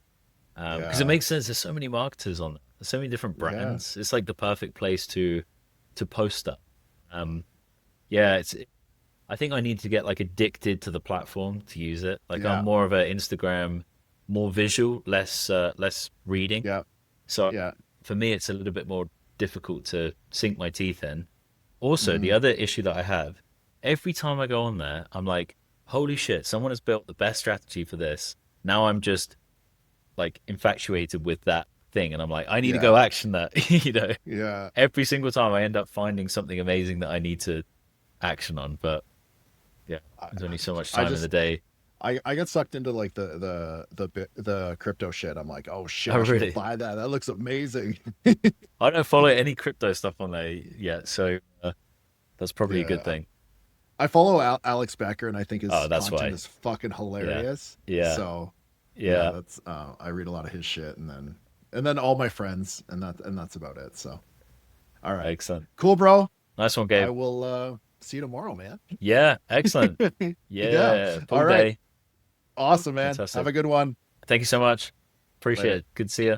Speaker 1: Because it
Speaker 2: Yeah,
Speaker 1: makes sense. There's so many marketers on there. There's so many different
Speaker 2: yeah,
Speaker 1: brands. It's like the perfect place to post stuff. Um, yeah, I think I need to get like addicted to the platform to use it. Like I'm
Speaker 2: yeah,
Speaker 1: more of an Instagram, more visual, less reading.
Speaker 2: yeah,
Speaker 1: So
Speaker 2: yeah,
Speaker 1: for me, it's a little bit more difficult to sink my teeth in. Also, the
Speaker 2: Mhm.
Speaker 1: other issue that I have, every time I go on there, I'm like, holy shit, someone has built the best strategy for this. Now I'm just like infatuated with that thing, and I'm like, I need to go
Speaker 2: Yeah.
Speaker 1: action that. You know,
Speaker 2: Yeah.
Speaker 1: every single time I end up finding something amazing that I need to action on. But yeah,
Speaker 2: I,
Speaker 1: there's only so much
Speaker 2: I
Speaker 1: time in the
Speaker 2: just
Speaker 1: day.
Speaker 2: I get sucked into like the crypto shit. I'm like, oh shit,
Speaker 1: Oh,
Speaker 2: I should go
Speaker 1: really?
Speaker 2: buy that. That looks amazing.
Speaker 1: I don't follow any crypto stuff on there yet, so that's probably a good
Speaker 2: Yeah.
Speaker 1: thing.
Speaker 2: I follow Alex Becker, and I think
Speaker 1: Oh,
Speaker 2: his
Speaker 1: that's
Speaker 2: content
Speaker 1: why.
Speaker 2: is fucking
Speaker 1: Yeah,
Speaker 2: hilarious.
Speaker 1: yeah,
Speaker 2: So yeah,
Speaker 1: yeah.
Speaker 2: that's I read a lot of his shit, and then all my friends, and that's about it. So all right,
Speaker 1: Excellent.
Speaker 2: cool, bro.
Speaker 1: Nice one,
Speaker 2: I
Speaker 1: Gabe.
Speaker 2: will see you tomorrow, man.
Speaker 1: Yeah, excellent.
Speaker 2: Yeah.
Speaker 1: Yeah,
Speaker 2: All
Speaker 1: full
Speaker 2: right.
Speaker 1: day.
Speaker 2: Awesome, man. Have
Speaker 1: Fantastic.
Speaker 2: a good one.
Speaker 1: Thank you so much. Appreciate
Speaker 2: Later.
Speaker 1: it. Good to see you.